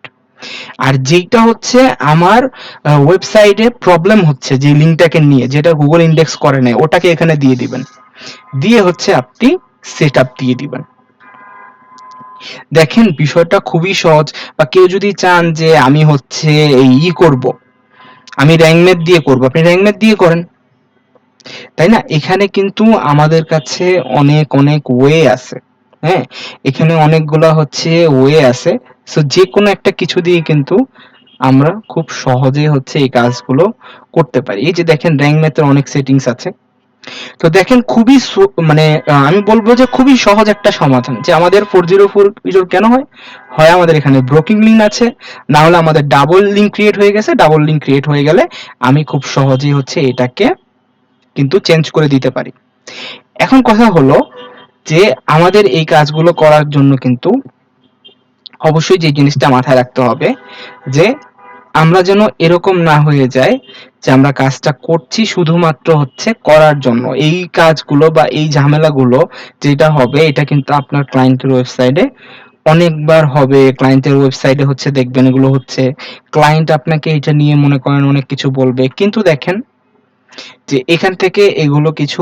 আর যেইটা হচ্ছে আমার ওয়েবসাইটে প্রবলেম হচ্ছে, যে লিঙ্কটাকে নিয়ে, যেটা গুগল ইন্ডেক্স করে নাই, ওটাকে এখানে দিয়ে দিবেন। দিয়ে হচ্ছে আপনি সেট আপ দিয়ে দিবেন। দেখেন বিষয়টা খুবই সহজ। বা কেউ যদি চান যে আমি হচ্ছে এই করব, আমি র্যাঙ্ক ম্যাথ দিয়ে করব, আপনি র্যাঙ্ক ম্যাথ দিয়ে করেন, তাই না? এখানে কিন্তু আমাদের কাছে অনেক অনেক ওয়ে আছে। হ্যাঁ, এখানে অনেকগুলা হচ্ছে ওয়ে আছে। সো যে কোনো একটা কিছু দিয়ে কিন্তু আমরা খুব সহজে হচ্ছে এই কাজগুলো করতে পারি। এই যে দেখেন র্যাঙ্ক ম্যাথের অনেক সেটিংস আছে। তো দেখেন খুবই মানে আমি বলবো যে খুবই সহজ একটা সমাধান, যে আমাদের 404 এরর কেন হয়? হয় আমাদের এখানে ব্রোকিং লিঙ্ক আছে, না হলে আমাদের ডাবল লিঙ্ক ক্রিয়েট হয়ে গেছে। ডাবল লিঙ্ক ক্রিয়েট হয়ে গেলে আমি খুব সহজেই হচ্ছে এটাকে কিন্তু চেঞ্জ করে দিতে পারি। এখন কথা হলো যে আমাদের এই কাজগুলো করার জন্য কিন্তু অবশ্যই যে জিনিসটা মাথায় রাখতে হবে, যে আমরা যেন এরকম না হয়ে যায় যে আমরা কাজটা করছি শুধুমাত্র হচ্ছে করার জন্য। এই কাজগুলো বা এই ঝামেলাগুলো যেটা হবে, এটা কিন্তু আপনার ক্লায়েন্টের ওয়েবসাইটে অনেকবার হবে। ক্লায়েন্টের ওয়েবসাইটে হচ্ছে দেখবেন এগুলো হচ্ছে ক্লায়েন্ট আপনাকে এটা নিয়ে মনে করেন অনেক কিছু বলবে। কিন্তু দেখেন যে এখান থেকে এগুলো কিছু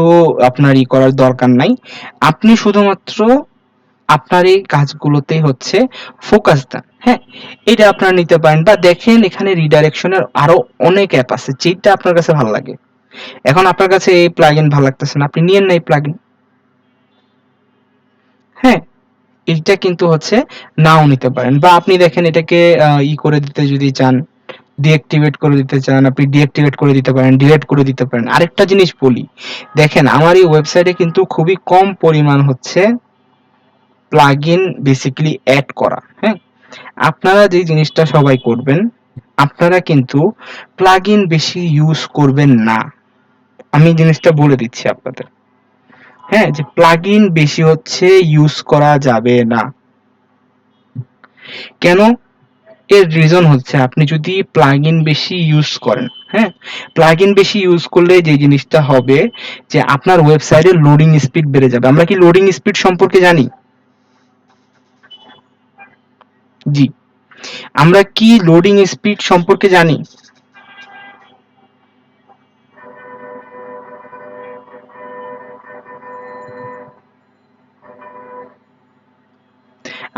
আপনার করার দরকার নাই। আপনি শুধুমাত্র আপনার এই কাজগুলোতেই হচ্ছে ফোকাস দেন। হ্যাঁ, এটা আপনারা নিতে পারেন। বা দেখেন এখানে রিডাইরেকশনের আরো অনেক অ্যাপ আছে, যেটা আপনার কাছে ভালো লাগে। এখন আপনার কাছে এই প্লাগইন ভালো লাগতেছে না, আপনি নিয়েন না এই প্লাগইন। হ্যাঁ, এইটা কিন্তু হচ্ছে নাও নিতে পারেন। বা আপনি দেখেন এটাকে করে দিতে যদি চান, ডিঅ্যাক্টিভেট করে দিতে চান, আপনি ডিঅ্যাক্টিভেট করে দিতে পারেন, ডিলিট করে দিতে পারেন। আরেকটা জিনিস বলি, দেখেন আমার এই ওয়েবসাইটে কিন্তু খুবই কম পরিমাণ হচ্ছে প্লাগইন বেসিক্যালি অ্যাড করা। হ্যাঁ, আপনারা যে জিনিসটা সবাই করবেন, আপনারা কিন্তু প্লাগইন বেশি ইউজ করবেন না। আমি জিনিসটা বলে দিচ্ছি আপনাদের। হ্যাঁ, যে প্লাগইন বেশি হচ্ছে ইউজ করা যাবে না। কেন? এর রিজন হচ্ছে আপনি যদি প্লাগইন বেশি ইউজ করেন, হ্যাঁ, প্লাগইন বেশি ইউজ করলে যে জিনিসটা হবে, যে আপনার ওয়েবসাইটের লোডিং স্পিড বেড়ে যাবে। আমরা কি লোডিং স্পিড সম্পর্কে জানি? জি, আমরা কি লোডিং স্পিড সম্পর্কে জানি?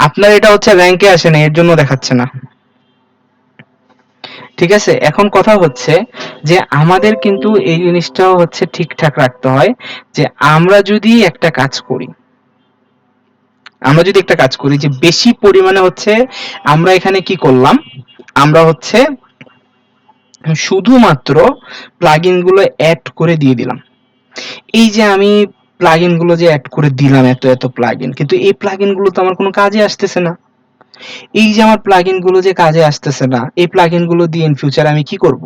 আপনার এটা হচ্ছে র্যাঙ্কে আসে না, এর জন্য দেখাচ্ছে না। ঠিক আছে? এখন কথা হচ্ছে যে আমাদের কিন্তু এই জিনিসটাও হচ্ছে ঠিকঠাক রাখতে হয়, যে আমরা যদি একটা কাজ করি, আমরা যদি একটা কাজ করি যে বেশি পরিমাণে হচ্ছে আমরা এখানে কি করলাম, আমরা হচ্ছে শুধুমাত্র প্লাগইন গুলো অ্যাড করে দিয়ে দিলাম। এই যে আমি প্লাগইন গুলো যে অ্যাড করে দিলাম, এত এত প্লাগইন, কিন্তু এই প্লাগইন গুলো তো আমার কোনো কাজে আসতেছে না। এই যে আমার প্লাগইন গুলো যে কাজে আসতেছে না, এই প্লাগইন গুলো দিয়ে ইন ফিউচার আমি কি করব?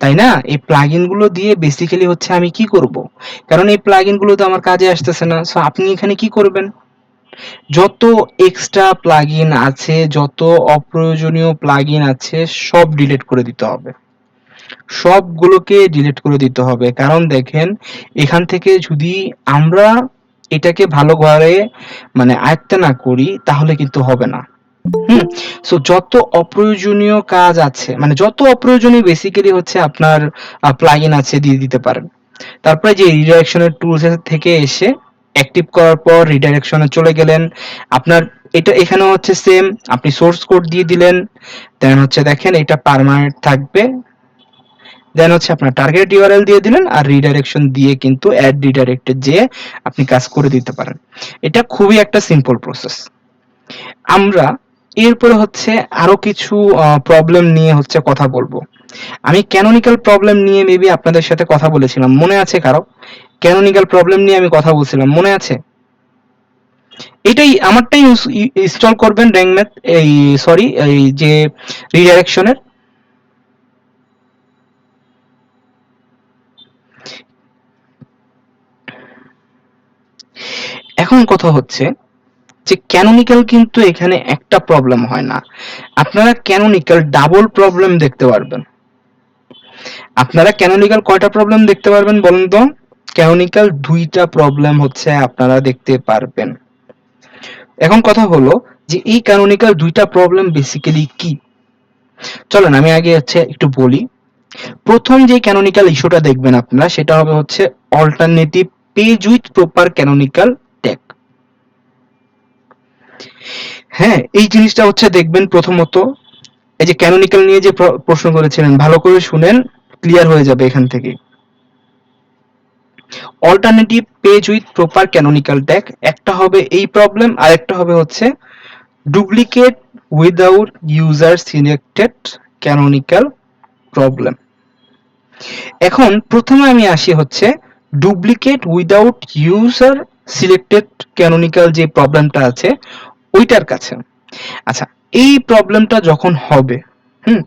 তাই না? এই প্লাগইন গুলো দিয়ে বেসিক্যালি হচ্ছে আমি কি করব? কারণ এই প্লাগইন গুলো তো আমার কাজে আসতেছে না। সো আপনি এখানে কি করবেন? যত এক্সট্রা প্লাগইন আছে, যত অপ্রয়োজনীয় প্লাগইন আছে সব ডিলিট করে দিতে হবে। সবগুলোকে ডিলিট করে দিতে হবে। কারণ দেখেন, এখান থেকে যদি আমরা এটাকে ভালো করে মানে আয়ত্তে না করি তাহলে কিন্তু হবে না। হুম? সো যত অপ্রয়োজনীয় কাজ আছে, মানে যত অপ্রয়োজনীয় বেসিক্যালি হচ্ছে আপনার প্লাগইন আছে দিয়ে দিতে পারেন। তারপরে যে রিডাইরেকশনের টুলস থেকে এসে অ্যাক্টিভ করার পর রিডাইরেকশনে চলে গেলেন। আপনার এটা এখানেও হচ্ছে সেম, আপনি সোর্স কোড দিয়ে দিলেন। দেন হচ্ছে দেখেন এটা পার্মানেন্ট থাকবে। দেন হচ্ছে আপনার টার্গেট ইউআরএল দিয়ে দিলেন আর রিডাইরেকশন দিয়ে কিন্তু অ্যাড রিডাইরেক্টে যেয়ে আপনি কাজ করে দিতে পারেন। এটা খুবই একটা সিম্পল প্রসেস। আমরা এরপরে হচ্ছে আরো কিছু প্রবলেম নিয়ে হচ্ছে কথা বলবো। আমি ক্যানোনিক্যাল প্রবলেম নিয়ে মেবি আপনাদের সাথে কথা বলেছিলাম, মনে আছে কারো? ক্যানোনিক্যাল প্রবলেম নিয়ে আমি কথা বলছিলাম, মনে আছে? এটাই আমারটাই ইনস্টল করবেন র্যাঙ্ক ম্যাথ, এই সরি এই যে রিডাইরেকশনের। এখন কথা হচ্ছে যে ক্যানোনিক্যাল কিন্তু এখানে একটা প্রবলেম হয় না, আপনারা ক্যানোনিক্যাল ডাবল প্রবলেম দেখতে পারবেন। আপনারা ক্যানোনিক্যাল কয়টা প্রবলেম দেখতে পারবেন বলুন তো? ক্যানোনিক্যাল দুইটা প্রবলেম হচ্ছে আপনারা দেখতে পারবেন। এখন কথা হলো যে এই ক্যানোনিক্যাল দুইটা প্রবলেম বেসিক্যালি কি? চলেন আমি আগে হচ্ছে একটু বলি। প্রথম যে ক্যানোনিক্যাল ইস্যুটা দেখবেন আপনারা সেটা হবে হচ্ছে alternative page with proper canonical tag. হ্যাঁ, এই জিনিসটা হচ্ছে দেখবেন প্রথমত, এই যে ক্যানোনিক্যাল নিয়ে যে প্রশ্ন করেছিলেন ভালো করে শুনেন, ক্লিয়ার হয়ে যাবে এখান থেকে। Alternative page with proper canonical tag একটা হবে এই প্রবলেম, আর একটা হবে হচ্ছে duplicate without user selected canonical problem. এখন প্রথমে আমি আসি হচ্ছে duplicate without user selected canonical যে প্রবলেমটা আছে ওইটার কাছে। আচ্ছা, এই প্রবলেমটা যখন হবে, হুম,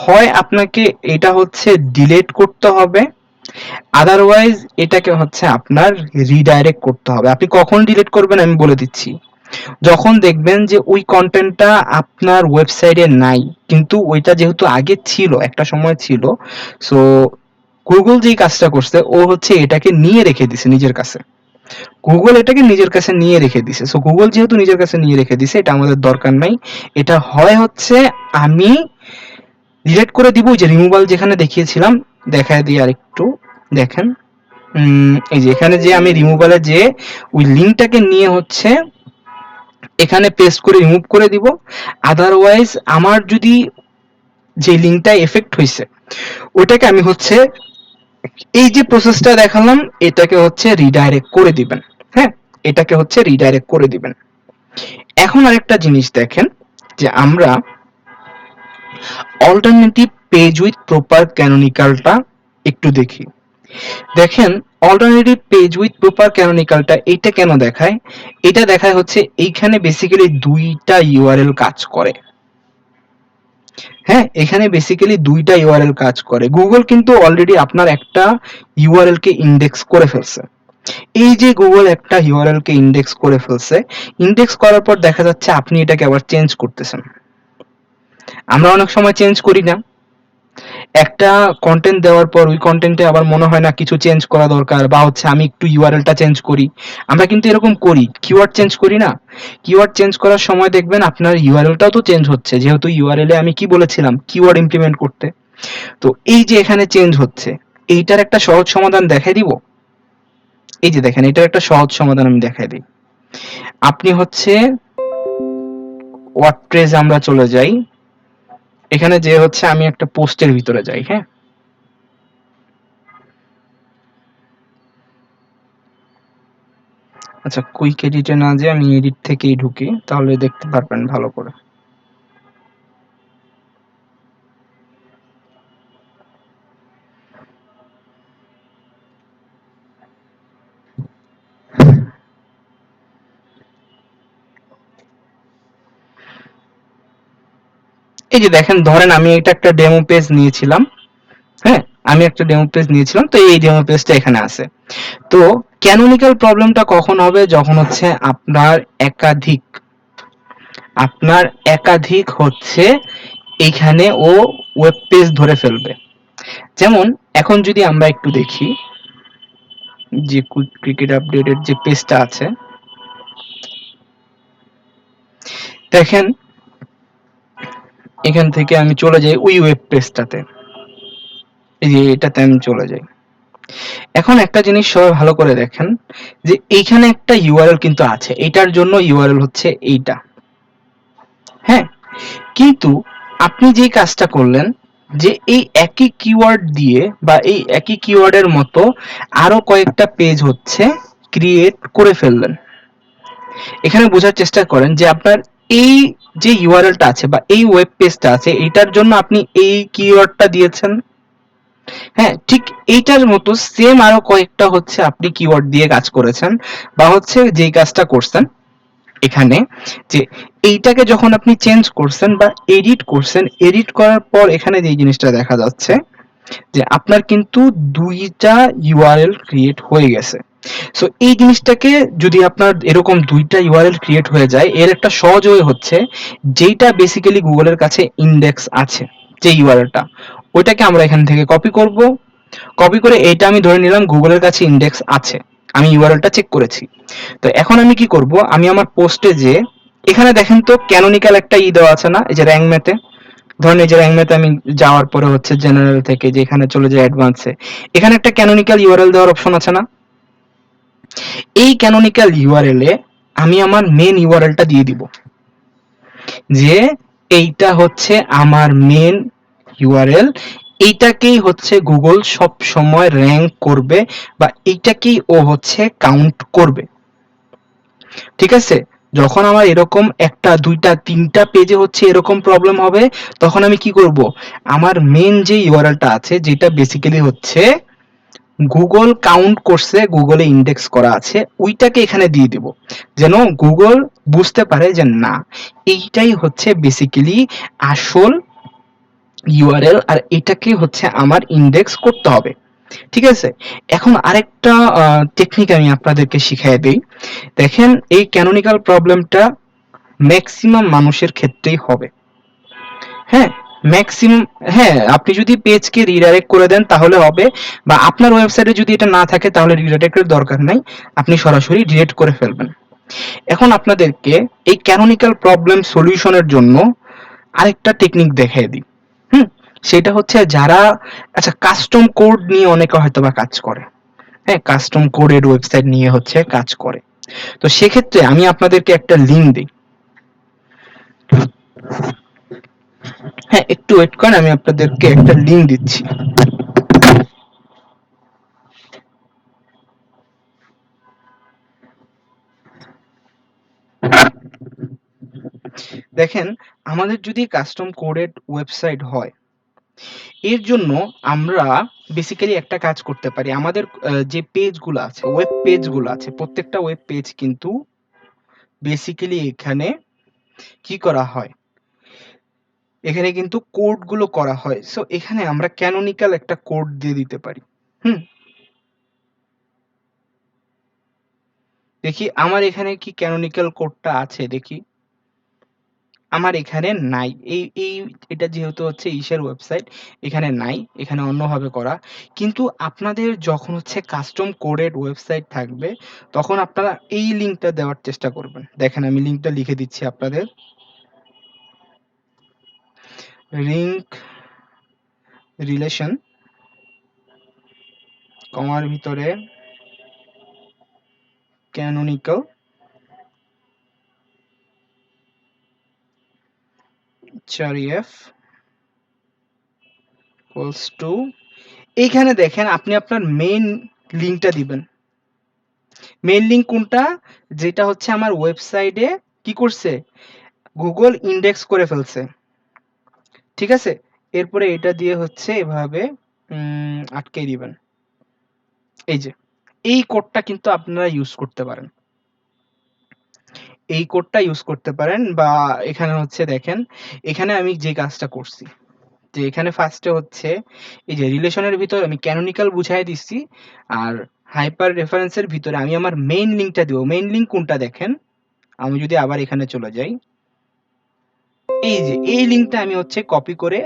হয় আপনাকে এটা হচ্ছে ডিলেট করতে হবে, আদারওয়াইজ এটাকে হচ্ছে আপনার রিডাইরেক্ট করতে হবে। আপনি কখন ডিলিট করবেন আমি বলে দিচ্ছি। যখন দেখবেন যে ওই কন্টেন্টটা আপনার ওয়েবসাইটে নাই, কিন্তু ওইটা যেহেতু আগে ছিল, একটা সময় ছিল, সো গুগল যেই কাজটা করছে ও হচ্ছে এটাকে নিয়ে রেখে দিছে নিজের কাছে। গুগল এটাকে নিজের কাছে নিয়ে রেখে দিছে। সো গুগল যেহেতু নিজের কাছে নিয়ে রেখে দিছে এটা আমাদের দরকার নাই। এটা হয় হচ্ছে আমি ডিলিট করে দিব, ওই যে রিমুভাল যেখানে দেখিয়েছিলাম, দেখায় দিয়ে আরেকটু দেখেন। এই যে এখানে যে আমি রিমুভালে যে ওই লিঙ্কটাকে নিয়ে হচ্ছে এখানে পেস্ট করে রিমুভ করে দিব। আদারওয়াইজ আমার যদি যে লিঙ্কটা এফেক্ট হয়েছে ওটাকে আমি হচ্ছে এই যে প্রসেসটা দেখালাম এটাকে হচ্ছে রিডাইরেক্ট করে দিবেন। হ্যাঁ, এটাকে হচ্ছে রিডাইরেক্ট করে দিবেন। এখন আরেকটা জিনিস দেখেন যে আমরা অল্টারনেটিভ পেজ উইথ প্রপার ক্যানোনিক্যালটা একটু দেখি। দেখেন, অল্টারনেটিভ পেজ উইথ প্রপার ক্যানোনিক্যালটা এটা কেন দেখায়? এটা দেখায় হচ্ছে এইখানে বেসিক্যালি দুইটা ইউআরএল কাজ করে। হ্যাঁ, এখানে বেসিক্যালি দুইটা ইউআরএল কাজ করে। গুগল কিন্তু অলরেডি আপনার একটা ইউআরএল কে ইন্ডেক্স করে ফেলছে। এই যে গুগল একটা ইউআরএল কে ইন্ডেক্স করে ফেলছে, ইন্ডেক্স করার পর দেখা যাচ্ছে আপনি এটাকে আবার চেঞ্জ করতেছেন। আমরা অনেক সময় চেঞ্জ করি না? একটা কন্টেন্ট দেওয়ার পর ওই কন্টেন্টে আবার মনে হয় না কিছু চেঞ্জ করা দরকার, বা হচ্ছে আমি একটু ইউআরএলটা চেঞ্জ করি। আমরা কিন্তু এরকম করি, কিওয়ার্ড চেঞ্জ করি না? কিওয়ার্ড চেঞ্জ করার সময় দেখবেন আপনার ইউআরএলটাও তো চেঞ্জ হচ্ছে, যেহেতু ইউআরএল এ আমি কি বলেছিলাম কিওয়ার্ড ইমপ্লিমেন্ট করতে। তো এই যে এখানে চেঞ্জ হচ্ছে, এইটার একটা সহজ সমাধান দেখাই দিব। এই যে দেখেন, এটার একটা সহজ সমাধান আমি দেখাই দিই। আপনি হচ্ছে ওয়ার্ডপ্রেস আমরা চলে যাই, এখানে যে হচ্ছে আমি একটা পোস্টের ভিতরে যাই। হ্যাঁ, আচ্ছা, কুইক এডিটে না যে আমি এডিট থেকেই ঢুকি, তাহলে দেখতে পারবেন ভালো করে। এই যে দেখেন, ধরেন আমি এটা একটা ডেমো পেজ নিয়েছিলাম। হ্যাঁ, আমি একটা ডেমো পেজ নিয়েছিলাম, তো এই ডেমো পেজটা এখানে আছে। তো ক্যানোনিক্যাল প্রবলেমটা কখন হবে, যখন হচ্ছে আপনার একাধিক হচ্ছে এইখানে ও ওয়েব পেজ ধরে ফেলবে। যেমন এখন যদি আমরা একটু দেখি যে ক্রিকেট আপডেটের যে পেজটা আছে, দেখেন এখান থেকে আমি চলে যাই ওই ওয়েব পেজটাতে, এই যে এটাতে আমি চলে যাই। এখন একটা জিনিস সবাই ভালো করে দেখেন, যে এইখানে একটা ইউআরএল কিন্তু আছে, এটার জন্য ইউআরএল হচ্ছে এইটা। হ্যাঁ, কিন্তু আপনি যে কাজটা করলেন, যে এই একই কিওয়ার্ড দিয়ে বা এই একই কিওয়ার্ডের মতো আরো কয়েকটা পেজ হচ্ছে ক্রিয়েট করে ফেললেন। এখানে বোঝার চেষ্টা করেন যে আপনার এই যে ইউআরএলটা আছে বা এই ওয়েব পেজটা আছে, এটার জন্য আপনি এই কিওয়ার্ডটা দিয়েছেন। হ্যাঁ, ঠিক এইটার মতো সেম আরো কয়েকটা হচ্ছে আপনি কিওয়ার্ড দিয়ে কাজ করেছেন, বা হচ্ছে যেই কাজটা করছেন এখানে, যে এইটাকে যখন আপনি চেঞ্জ করছেন বা এডিট করছেন, এডিট করার পর এখানে যে জিনিসটা দেখা যাচ্ছে, যে আপনার কিন্তু দুইটা ইউআরএল ক্রিয়েট হয়ে গেছে। সো এই জিনিসটাকে, যদি আপনার এরকম দুইটা ইউআরএল ক্রিয়েট হয়ে যায়, এর একটা সহজ ওয়ে হচ্ছে, যেটা বেসিক্যালি গুগলের কাছে ইন্ডেক্স আছে, যে ইউআরএলটা, ওইটাকে আমরা এখান থেকে কপি করব। কপি করে এটা আমি ধরে নিলাম গুগলের কাছে ইন্ডেক্স আছে, আমি ইউআরএলটা চেক করেছি। তো এখন আমি কি করব, আমি আমার পোস্টে যে, এখানে দেখেন তো ক্যানোনিক্যাল একটা দেওয়া আছে না, এই যে র্যাঙ্ক ম্যাথে, ধরেন এই যে র্যাঙ্ক ম্যাথে আমি যাওয়ার পরে হচ্ছে জেনারেল থেকে যে এখানে চলে যায় অ্যাডভান্সে, এখানে একটা ক্যানোনিক্যাল ইউআরএল দেওয়ার অপশন আছে না? এই ক্যানোনিক্যাল ইউআরএল এ আমি আমার মেন ইউআরএলটা দিয়ে দিব, যে এইটা হচ্ছে আমার মেন ইউআরএল, এইটাকেই হচ্ছে গুগল সব সময় র্যাঙ্ক করবে, বা এইটাকেই ও হচ্ছে কাউন্ট করবে। ঠিক আছে? যখন আমার এরকম একটা দুইটা তিনটা পেজে হচ্ছে এরকম প্রবলেম হবে, তখন আমি কি করব, আমার মেন যে ইউআরএলটা আছে, যেটা বেসিক্যালি হচ্ছে গুগল কাউন্ট করছে, গুগলে ইন্ডেক্স করা আছে, ওইটাকে এখানে দিয়ে দিব, যেন গুগল বুঝতে পারে যে না, এইটাই হচ্ছে বেসিক্যালি আসল ইউআরএল, আর এটাকে হচ্ছে আমার ইন্ডেক্স করতে হবে। ঠিক আছে? এখন আরেকটা টেকনিক আমি আপনাদেরকে শিখাই দেই। দেখেন, এই ক্যানোনিক্যাল প্রবলেমটা ম্যাক্সিমাম মানুষের ক্ষেত্রেই হবে। হ্যাঁ, ম্যাক্সিমাম। হ্যাঁ, আপনি যদি পেজকে রিডাইরেক্ট করে দেন তাহলে হবে, বা আপনার ওয়েবসাইটে যদি এটা না থাকে তাহলে রিডাইরেক্টের দরকার নাই, আপনি সরাসরি ডিলিট করে ফেলবেন। এখন আপনাদেরকে এই ক্যানোনিক্যাল প্রবলেম সলিউশনের জন্য আরেকটা টেকনিক দেখাই দিই। হুম, সেটা হচ্ছে যারা, আচ্ছা, কাস্টম কোড নিয়ে অনেকে হয়তোবা কাজ করে। হ্যাঁ, কাস্টম কোডের ওয়েবসাইট নিয়ে হচ্ছে কাজ করে। তো সেক্ষেত্রে আমি আপনাদেরকে একটা লিঙ্ক দিই। হ্যাঁ, একটু ওয়েট করেন, আমি আপনাদেরকে একটা লিঙ্ক দিচ্ছি। দেখেন, আমাদের যদি কাস্টম কোডেড ওয়েবসাইট হয়, এর জন্য আমরা বেসিক্যালি একটা কাজ করতে পারি। আমাদের যে পেজগুলো আছে, ওয়েব পেজগুলো আছে, প্রত্যেকটা ওয়েব পেজ কিন্তু বেসিক্যালি এখানে কি করা হয়, এখানে কিন্তু কোডগুলো করা হয়। সো এখানে আমরা ক্যানোনিক্যাল একটা কোড দিয়ে দিতে পারি। হুম, দেখি আমার এখানে কি ক্যানোনিক্যাল কোডটা আছে, দেখি। আমার এখানে নাই। এই এটা যেহেতু হচ্ছে ইসের ওয়েবসাইট, এখানে নাই, এখানে অন্যভাবে করা। কিন্তু আপনাদের যখন হচ্ছে কাস্টম কোডেড ওয়েবসাইট থাকবে, তখন আপনারা এই লিঙ্কটা দেওয়ার চেষ্টা করবেন। দেখেন আমি লিঙ্কটা লিখে দিচ্ছি আপনাদের। লিঙ্ক রিলেশন, কমার ভিতরে ক্যানোনিক্যাল চারিএফ ইকুয়ালস টু, এইখানে দেখেন আপনি আপনার মেইন লিঙ্কটা দিবেন। মেইন লিঙ্ক কোনটা? যেটা হচ্ছে আমার ওয়েবসাইটে কি করছে, গুগল ইন্ডেক্স করে ফেলছে। ঠিক আছে? এরপরে এটা দিয়ে হচ্ছে এভাবে আটকে দিবেন। এই যে এই কোডটা কিন্তু আপনারা ইউজ করতে পারেন। এই কোডটা ইউজ করতে পারেন, বা এখানে হচ্ছে দেখেন, এখানে আমি যে কাজটা করছি, যে এখানে ফার্স্টে হচ্ছে এই যে রিলেশনের ভিতর আমি ক্যানোনিকাল বুঝাই দিচ্ছি, আর হাইপার রেফারেন্সের ভিতরে আমি আমার মেইন লিঙ্কটা দিব। মেইন লিঙ্ক কোনটা দেখেন, আমি যদি আবার এখানে চলে যাই, এই যে এই লিঙ্কটা আমি হচ্ছে কপি করে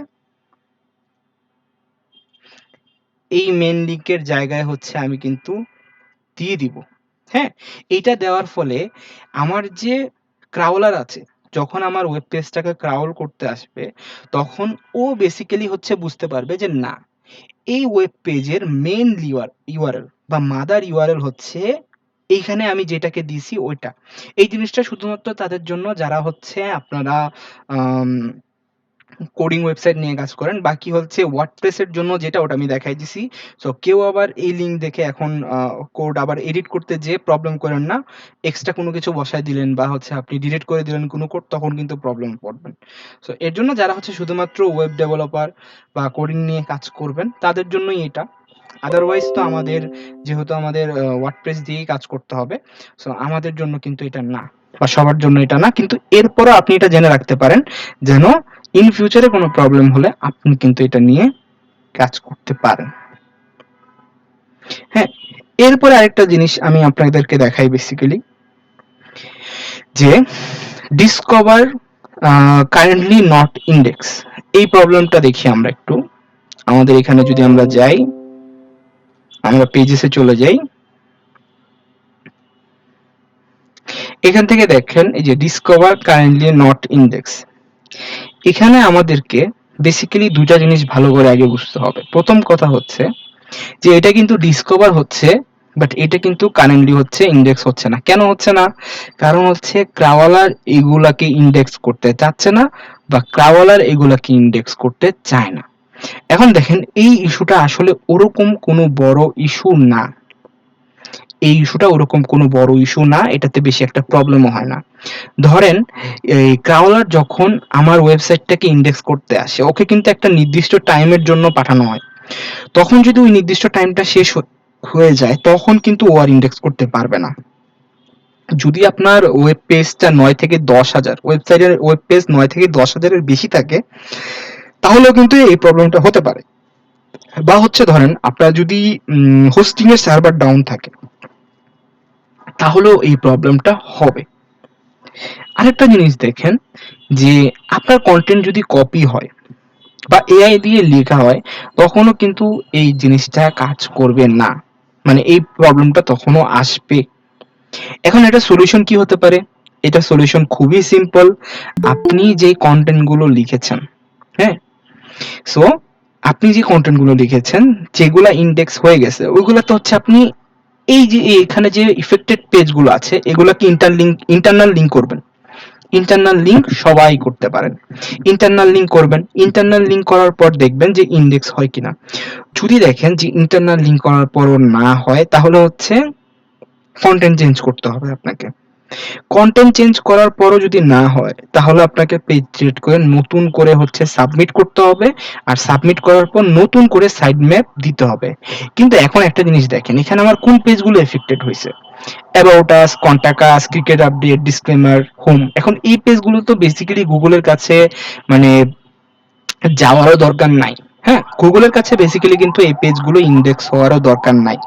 এই মেইন লিঙ্কের জায়গায় হচ্ছে আমি কিন্তু দিয়ে দিব। হ্যাঁ, এইটা দেওয়ার ফলে আমার যে ক্রাউলার আছে, যখন আমার ওয়েব পেজটাকে ক্রাউল করতে আসবে, তখন ও বেসিক্যালি হচ্ছে বুঝতে পারবে যে না, এই ওয়েব পেজের মেইন ইউআরএল বা মাদার ইউআরএল হচ্ছে এইখানে আমি যেটাকে দিছি ওইটা। এই জিনিসটা শুধুমাত্র তাদের জন্য যারা হচ্ছে আপনারা আম কোডিং ওয়েবসাইট নিয়ে কাজ করেন। বাকি হচ্ছে ওয়ার্ডপ্রেস এর জন্য যেটা, ওটা আমি দেখাই দিছি। সো কেউ আবার এই লিঙ্ক দেখে এখন কোড আবার এডিট করতে যেয়ে প্রবলেম করেন না। এক্সট্রা কোনো কিছু বসায় দিলেন বা হচ্ছে আপনি ডিলিট করে দিলেন কোনো কোড, তখন কিন্তু প্রবলেমে পড়বেন। সো এর জন্য যারা হচ্ছে শুধুমাত্র ওয়েব ডেভেলপার বা কোডিং নিয়ে কাজ করবেন, তাদের জন্যই এটা। আদারওয়াইজ তো আমাদের, যেহেতু আমাদের ওয়ার্ডপ্রেস দিয়েই কাজ করতে হবে, সো আমাদের জন্য কিন্তু এটা না, বা সবার জন্য এটা না। কিন্তু এরপরও আপনি এটা জেনে রাখতে পারেন, যেন ইন ফিউচারে কোনো প্রবলেম হলে আপনি কিন্তু এটা নিয়ে কাজ করতে পারেন। হ্যাঁ, এরপরে আরেকটা জিনিস আমি আপনাদেরকে দেখাই বেসিক্যালি, যে ডিসকভার কারেন্টলি নট ইন্ডেক্স। এই প্রবলেমটা দেখি আমরা একটু। আমাদের এখানে যদি আমরা যাই, আমরা পেজেসে চলে যাই, এখান থেকে দেখেন এই যে ডিসকভার কারেন্টলি নট ইন্ডেক্স। এখানে আমাদেরকে বেসিক্যালি দুটা জিনিস ভালো করে আগে বুঝতে হবে। প্রথম কথা হচ্ছে যে এটা কিন্তু ডিসকভার হচ্ছে, বাট এটা কিন্তু কারেন্টলি হচ্ছে ইন্ডেক্স হচ্ছে না। কেন হচ্ছে না? কারণ হচ্ছে ক্রাওলার এগুলাকে ইন্ডেক্স করতে চাচ্ছে না, বা ক্রাওলার এগুলাকে ইন্ডেক্স করতে চায় না। এখন দেখেন, এই ইস্যুটা আসলে ওরকম কোনো বড় ইস্যু না। এই ইস্যুটা ওরকম কোনো বড় ইস্যু না, এটাতে বেশি একটা প্রবলেমও হয় না। ধরেন এই ক্রাউলার যখন আমার ওয়েবসাইটটাকে ইন্ডেক্স করতে আসে, ওকে কিন্তু একটা নির্দিষ্ট টাইমের জন্য পাঠানো হয়। তখন যদি ওই নির্দিষ্ট টাইমটা শেষ হয়ে যায়, তখন কিন্তু ও আর ইন্ডেক্স করতে পারবে না। যদি আপনার ওয়েব পেজটা 9 থেকে 10,000, ওয়েবসাইটের ওয়েব পেজ 9 থেকে 10,000-এর বেশি থাকে, তাহলেও কিন্তু এই প্রবলেমটা হতে পারে। বা হচ্ছে ধরেন আপনার যদি হোস্টিং এর সার্ভার ডাউন থাকে, তাহলেও এই প্রবলেমটা হবে। আরেকটা জিনিস দেখেন, যে আপনার কন্টেন্ট যদি কপি হয় বা এআই দিয়ে লেখা হয়, তখনও কিন্তু এই জিনিসটা কাজ করবে না। মানে এই প্রবলেমটা তখনও আসবে। এখন এটা সলিউশন কি হতে পারে? এটা সলিউশন খুবই সিম্পল। আপনি যে কন্টেন্ট গুলো লিখেছেন, হ্যাঁ, সো আপনি যে কন্টেন্ট গুলো লিখেছেন, যেগুলা ইন্ডেক্স হয়ে গেছে, ওইগুলা তো হচ্ছে আপনি এই যে এখানে যে ইফেক্টেড পেজ গুলো আছে, এগুলাকে ইন্টারনাল লিঙ্ক করবেন। ইন্টারনাল লিঙ্ক সবাই করতে পারেন। ইন্টারনাল লিঙ্ক করবেন, ইন্টারনাল লিঙ্ক করার পর দেখবেন যে ইন্ডেক্স হয় কিনা। যদি দেখেন যে ইন্টারনাল লিঙ্ক করার পরও না হয়, তাহলে হচ্ছে কন্টেন্ট চেঞ্জ করতে হবে আপনাকে। কন্টেন্ট চেঞ্জ করার পরও যদি না হয়, তাহলে আপনাকে পেজ ক্রিয়েট করে নতুন করে হচ্ছে সাবমিট করতে হবে। আর সাবমিট করার পর নতুন করে সাইড ম্যাপ দিতে হবে। কিন্তু এখন একটা জিনিস দেখেন, এখানে আমার কোন পেজগুলো এফেক্টেড হয়েছে? About us, contact us, cricket update, disclaimer, home. এখন এই পেজগুলো তো বেসিক্যালি গুগলের কাছে মানে যাওয়ারও দরকার নাই। হ্যাঁ, গুগলের কাছে বেসিক্যালি কিন্তু এই পেজগুলো ইন্ডেক্স হওয়ারও দরকার নাই।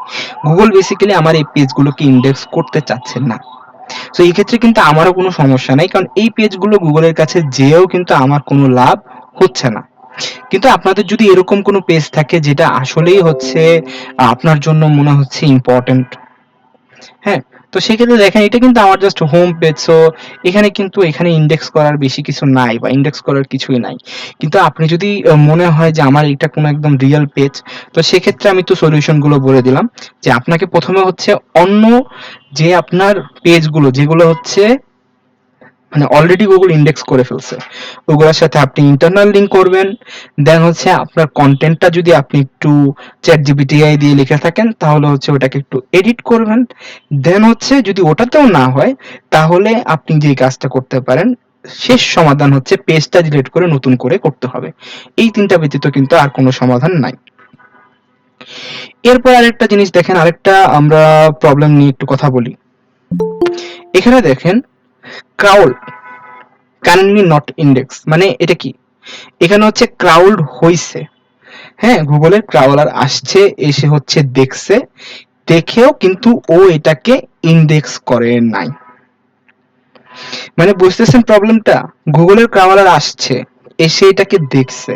গুগল বেসিক্যালি আমার এই পেজগুলোকে ইন্ডেক্স করতে চাচ্ছে না। সো এই ক্ষেত্রে কিন্তু আমারও কোনো সমস্যা নাই, কারণ এই পেজগুলো গুগলের কাছে যেয়েও কিন্তু আমার কোনো লাভ হচ্ছে না। কিন্তু আপনাদের যদি এরকম কোনো পেজ থাকে যেটা আসলেই হচ্ছে আপনার জন্য মনে হচ্ছে ইম্পর্টেন্ট, হ্যাঁ, তো সেক্ষেত্রে দেখেন এটা কিন্তু আমার জাস্ট হোম পেজ। সো এখানে কিন্তু এখানে ইন্ডেক্স করার বেশি কিছু নাই, বা ইন্ডেক্স করার কিছুই নাই। কিন্তু আপনি যদি মনে হয় যে আমার এটা কোনো একদম রিয়েল পেজ, তো সেক্ষেত্রে আমি তো সলিউশন গুলো বলে দিলাম, যে আপনাকে প্রথমে হচ্ছে অন্য যে আপনার পেজগুলো যেগুলো হচ্ছে মানে অলরেডি গুগল ইন্ডেক্স করে ফেলছে, ওগুলোর সাথে আপনি ইন্টারনাল লিঙ্ক করবেন। দেন হচ্ছে আপনার কন্টেন্টটা যদি আপনি একটু চ্যাট জিপিটি এআই দিয়ে লিখে থাকেন, তাহলে হচ্ছে ওটাকে একটু এডিট করবেন। দেন হচ্ছে যদি ওটাতেও না হয়, তাহলে আপনি যে কাজটা করতে পারেন, শেষ সমাধান হচ্ছে পেজটা ডিলিট করে নতুন করে করতে হবে। এই তিনটা ব্যতীত কিন্তু আর কোনো সমাধান নাই। এরপর আরেকটা জিনিস দেখেন, আরেকটা আমরা প্রবলেম নিয়ে একটু কথা বলি। এখানে দেখেন ক্রাউল কারেন্টলি নট ইন্ডেক্স, মানে এটা কি, এখানে হচ্ছে ক্রাউড হইছে, হ্যাঁ গুগলের ক্রাউলার আসছে, এসে হচ্ছে দেখছে, দেখেও কিন্তু ও এটাকে ইন্ডেক্স করে নাই। মানে বুঝতেছেন প্রবলেমটা, গুগলের ক্রাউলার আসছে, এসে এটাকে দেখছে,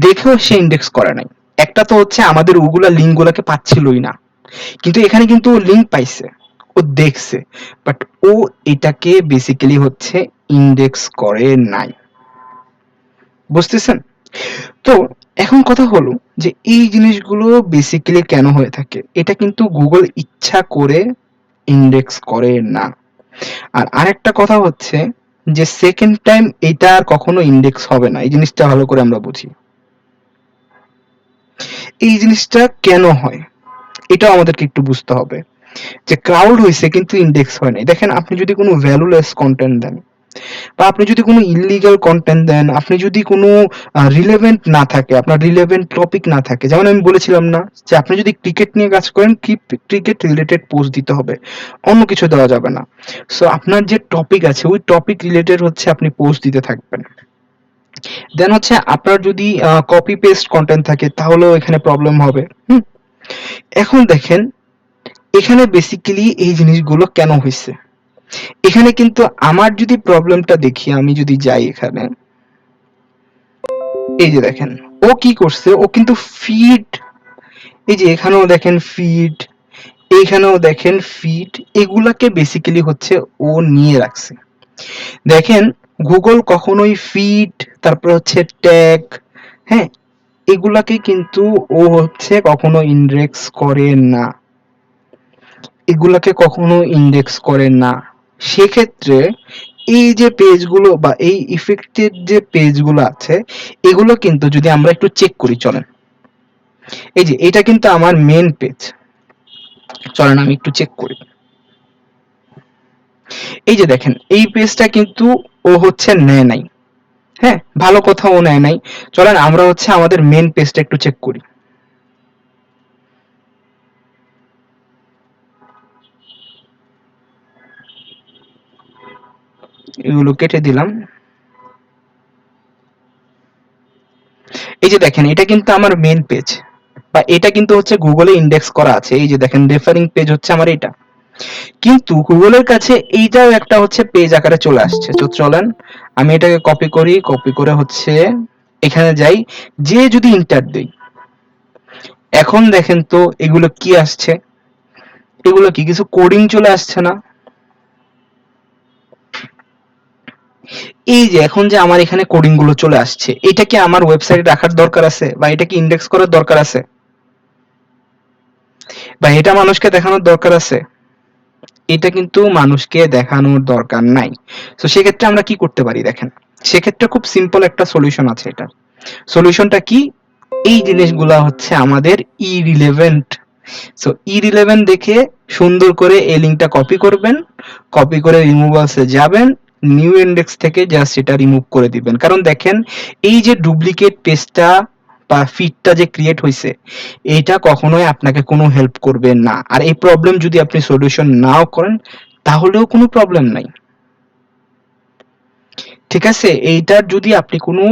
দেখেও সে ইন্ডেক্স করে নাই। একটা তো হচ্ছে আমাদের ওগুলা লিঙ্ক গুলাকে পাচ্ছিলই না, কিন্তু এখানে কিন্তু ও লিঙ্ক পাইছে, ও দেখছে, বাট ও এটাকে বেসিক্যালি হচ্ছে ইন্ডেক্স করে নাই। বুঝতেছেন? তো এখন কথা হলো যে এই জিনিসগুলো বেসিক্যালি কেন হয়ে থাকে, এটা কিন্তু গুগল ইচ্ছা করে ইন্ডেক্স করে না। আর আরেকটা কথা হচ্ছে যে সেকেন্ড টাইম এটা আর কখনো ইন্ডেক্স হবে না, এই জিনিসটা ভালো করে আমরা বুঝি। এই জিনিসটা কেন হয় এটাও আমাদেরকে একটু বুঝতে হবে, যে ক্রাউড হইছে কিন্তু ইন্ডেক্স হয় নাই। দেখেন আপনি যদি কোনো ভ্যালুলেস কন্টেন্ট দেন, বা আপনি যদি কোনো ইল্লিগাল কন্টেন্ট দেন, আপনি যদি কোনো রিলেভেন্ট না থাকে, আপনার রিলেভেন্ট টপিক না থাকে, যেমন আমি বলেছিলাম না যে আপনি যদি ক্রিকেট নিয়ে কাজ করেন, ক্রিকেট রিলেটেড পোস্ট দিতে হবে, অন্য কিছু দেওয়া যাবে না। সো আপনার যে টপিক আছে ওই টপিক রিলেটেড হচ্ছে আপনি পোস্ট দিতে থাকবেন। দেন হচ্ছে আপনার যদি কপি পেস্ট কন্টেন্ট থাকে তাহলেও এখানে প্রবলেম হবে। এখন দেখেন এখানে বেসিক্যালি এই জিনিসগুলো কেন হয়েছে, এখানে কিন্তু আমার যদি প্রবলেমটা দেখি, আমি যদি যাই এখানে, এই যে দেখেন ও কি করছে, ও কিন্তু ফিড, এই যে এখানেও দেখেন ফিড, এইখানেও দেখেন ফিড, এগুলাকে বেসিক্যালি হচ্ছে ও নিয়ে রাখছে। দেখেন গুগল কখনোই ফিড, তারপর হচ্ছে ট্যাগ, হ্যাঁ এগুলাকে কিন্তু ও হচ্ছে কখনো ইন্ডেক্স করে না, এগুলাকে কখনো ইন্ডেক্স করে না। সেক্ষেত্রে এই যে পেজগুলো বা এই ইফেক্টেড যে পেজগুলো আছে, এগুলো কিন্তু যদি আমরা একটু চেক করি, চলেন, এই যে এটা কিন্তু আমার মেন পেজ, চলেন আমি একটু চেক করি। এই যে দেখেন এই পেজটা কিন্তু ও হচ্ছে নেয় নাই, হ্যাঁ ভালো কথা ও নেয় নাই। চলেন আমরা হচ্ছে আমাদের মেন পেজটা একটু চেক করি। এগুলো কেটে দিলাম। এই যে দেখেন এটা কিন্তু আমার মেন পেজ, বা এটা কিন্তু হচ্ছে গুগলে ইন্ডেক্স করা আছে, এই যে দেখেন রেফারিং পেজ হচ্ছে আমার এটা, কিন্তু গুগলের কাছে এইটাও একটা হচ্ছে পেজ আকারে চলে আসছে। তো চলেন আমি এটাকে কপি করি, কপি করে হচ্ছে এখানে যাই, যে যদি ইন্টার দেই, এখন দেখেন তো এগুলো কি আসছে, এগুলো কি কিছু কোডিং চলে আসছে না? এই যে এখন যে আমার এখানে কোডিং গুলো চলে আসছে, এটা কি আমার ওয়েবসাইটে রাখার দরকার আছে, বা এটা কি ইন্ডেক্স করার দরকার আছে, বা এটা মানুষকে দেখানোর দরকার আছে? এটা কিন্তু মানুষকে দেখানোর দরকার নাই। তো সেক্ষেত্রে আমরা কি করতে পারি দেখেন, সেক্ষেত্রে খুব সিম্পল একটা সলিউশন আছে। এটা সলিউশনটা কি, এই জিনিসগুলা হচ্ছে আমাদের ইরিলেভেন্ট। সো ইরিলেভেন্ট দেখে সুন্দর করে এই লিঙ্কটা কপি করবেন, কপি করে রিমুভালসে যাবেন, নিউ ইন্ডেক্স থেকে জাস্ট এটা রিমুভ করে দিবেন। কারণ দেখেন এই যে ডুপ্লিকেট পেজটা বা ফিডটা যে ক্রিয়েট হয়েছে, এইটা কখনোই আপনাকে কোনো হেল্প করবে না। আর এই প্রবলেম যদি আপনি সলিউশন নাও করেন তাহলেও কোনো প্রবলেম নাই, ঠিক আছে? এইটার যদি আপনি কোনো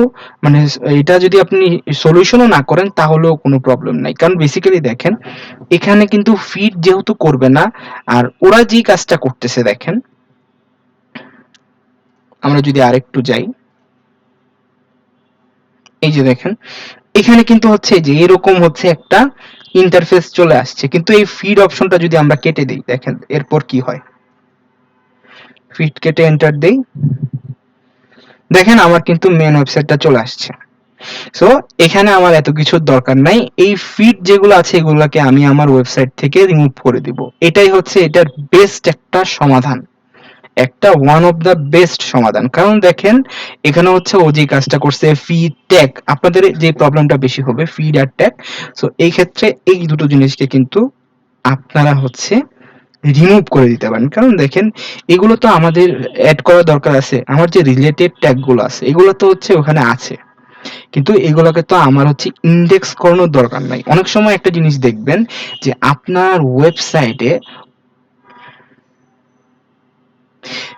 মানে এটা যদি আপনি সলিউশনও না করেন তাহলেও কোনো প্রবলেম নাই। কারণ বেসিক্যালি দেখেন এখানে কিন্তু ফিড যেহেতু করবে না, আর ওরা যেই কাজটা করতেছে দেখেন, আমরা যদি আরেকটু যাই, এই যে দেখেন এখানে কিন্তু হচ্ছে যে এরকম হচ্ছে একটা ইন্টারফেস চলে আসছে, কিন্তু এই ফিড অপশনটা যদি আমরা কেটে দিই, দেখেন এরপর কি হয়। ফিড কেটে এন্টার দেই, দেখেন আমার কিন্তু মেন ওয়েবসাইটটা চলে আসছে। সো এখানে আমার এত কিছুর দরকার নাই, এই ফিড যেগুলো আছে এগুলোকে আমি আমার ওয়েবসাইট থেকে রিমুভ করে দিব। এটাই হচ্ছে এটার বেস্ট একটা সমাধান, একটা ওয়ান অফ দা বেস্ট সমাধান। কারণ দেখেন এখানে হচ্ছে ও যে কাজটা করছে, ফিড ট্যাগ, আপনাদের যে প্রবলেমটা বেশি হবে ফিড আর ট্যাগ। সো এই ক্ষেত্রে এই দুটো জিনিসকে কিন্তু আপনারা হচ্ছে রিমুভ করে দিতে পারেন। কারণ দেখেন এগুলো তো আমাদের অ্যাড করার দরকার আছে, আমার যে রিলেটেড ট্যাগ গুলো আছে এগুলো তো হচ্ছে ওখানে আছে, কিন্তু এগুলোকে তো আমার হচ্ছে ইন্ডেক্স করানোর দরকার নাই। অনেক সময় একটা জিনিস দেখবেন যে আপনার ওয়েবসাইটে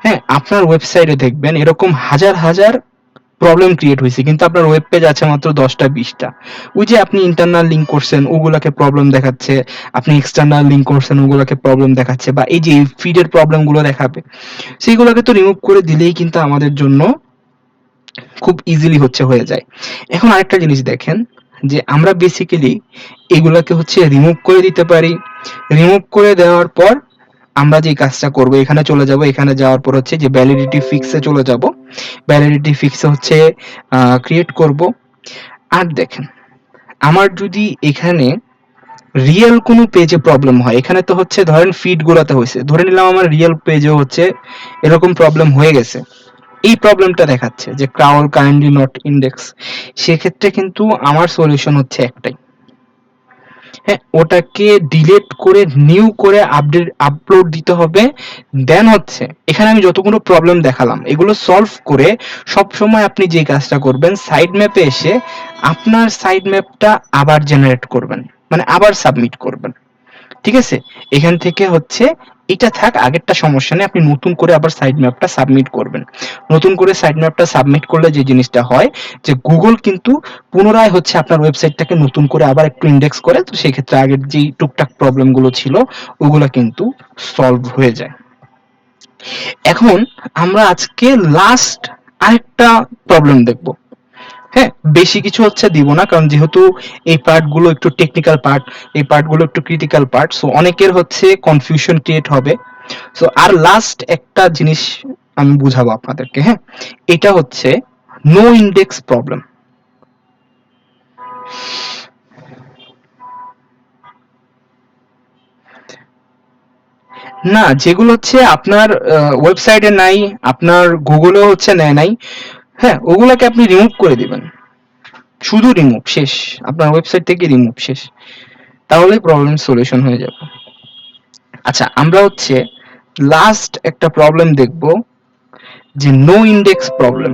হ্যাঁ, আপনার ওয়েবসাইটে দেখবেন এরকম হাজার হাজার প্রবলেম ক্রিয়েট হয়েছে, কিন্তু আপনার ওয়েব পেজ আছে মাত্র 10টা 20টা। ওই যে আপনি ইন্টারনাল লিঙ্ক করছেন ওগুলাকে প্রবলেম দেখাচ্ছে, আপনি এক্সটার্নাল লিঙ্ক করছেন ওগুলাকে প্রবলেম দেখাচ্ছে, বা এই যে ফিডের প্রবলেম গুলো দেখাবে, সেইগুলোকে তো রিমুভ করে দিলেই কিন্তু আমাদের জন্য খুব ইজিলি হয়ে যায়। এখন আরেকটা জিনিস দেখেন, যে আমরা বেসিক্যালি এগুলাকে রিমুভ করে দিতে পারি। রিমুভ করে দেওয়ার পর আমরা যে কাজটা করব, এখানে চলে যাব, এখানে যাওয়ার পর যে ভ্যালিডিটি ফিক্সে চলে যাব, ভ্যালিডিটি ফিক্সে ক্রিয়েট করব। আর দেখেন, আমার যদি এখানে রিয়েল কোনো পেজে প্রবলেম হয়, এখানে তো ধরেন ফিড গুলাতে হয়েছে, ধরে নিলাম আমার রিয়েল পেজে এরকম প্রবলেম হয়ে গেছে, এই প্রবলেমটা দেখাচ্ছে যে ক্রাউল কাইন্ডলি নট ইন্ডেক্স, সেক্ষেত্রে কিন্তু আমার সলিউশন একটাই, হ্যাঁ, ওটাকে ডিলিট করে নিউ করে আপলোড দিতে হবে। দেন এখানে আমি যতগুলো প্রবলেম দেখালাম এগুলো সলভ করে সব সময় আপনি যে কাজটা করবেন, সাইড ম্যাপে এসে আপনার সাইড ম্যাপটা আবার জেনারেট করবেন, মানে আবার সাবমিট করবেন। ঠিক আছে, এখান থেকে এটা থাক, আগেরটা সমস্যা নেই, আপনি নতুন করে আবার সাইড ম্যাপটা সাবমিট করবেন। নতুন করে সাইড ম্যাপটা সাবমিট করলে যে জিনিসটা হয়, যে গুগল কিন্তু পুনরায় আপনার ওয়েবসাইটটাকে নতুন করে আবার একটু ইন্ডেক্স করে, তো সেই ক্ষেত্রে আগের যে টুকটাক প্রবলেম গুলো ছিল ওগুলা কিন্তু সলভ হয়ে যায়। এখন আমরা আজকে লাস্ট আরেকটা প্রবলেম দেখব। হ্যাঁ, বেশি কিছু দিব না, কারণ যেহেতু এই পার্ট গুলো একটু টেকনিক্যাল পার্ট, এই পার্ট গুলো একটু ক্রিটিক্যাল পার্ট, সো অনেকের কনফিউশন ক্রিয়েট হবে। সো আর লাস্ট একটা জিনিস আমি বুঝাবো আপনাদেরকে। হ্যাঁ, এটা নো ইন্ডেক্স প্রবলেম। না, যেগুলো আপনার ওয়েবসাইটে নাই, আপনার গুগলেও নেয় নাই, হ্যাঁ, ওগুলাকে আপনি রিমুভ করে দিবেন, শুধু রিমুভ, শেষ, আপনার ওয়েবসাইট থেকে রিমুভ, শেষ, তাহলেই প্রবলেম সলিউশন হয়ে যাবে। আচ্ছা, আমরা লাস্ট একটা প্রবলেম দেখব, যে নো ইন্ডেক্স প্রবলেম।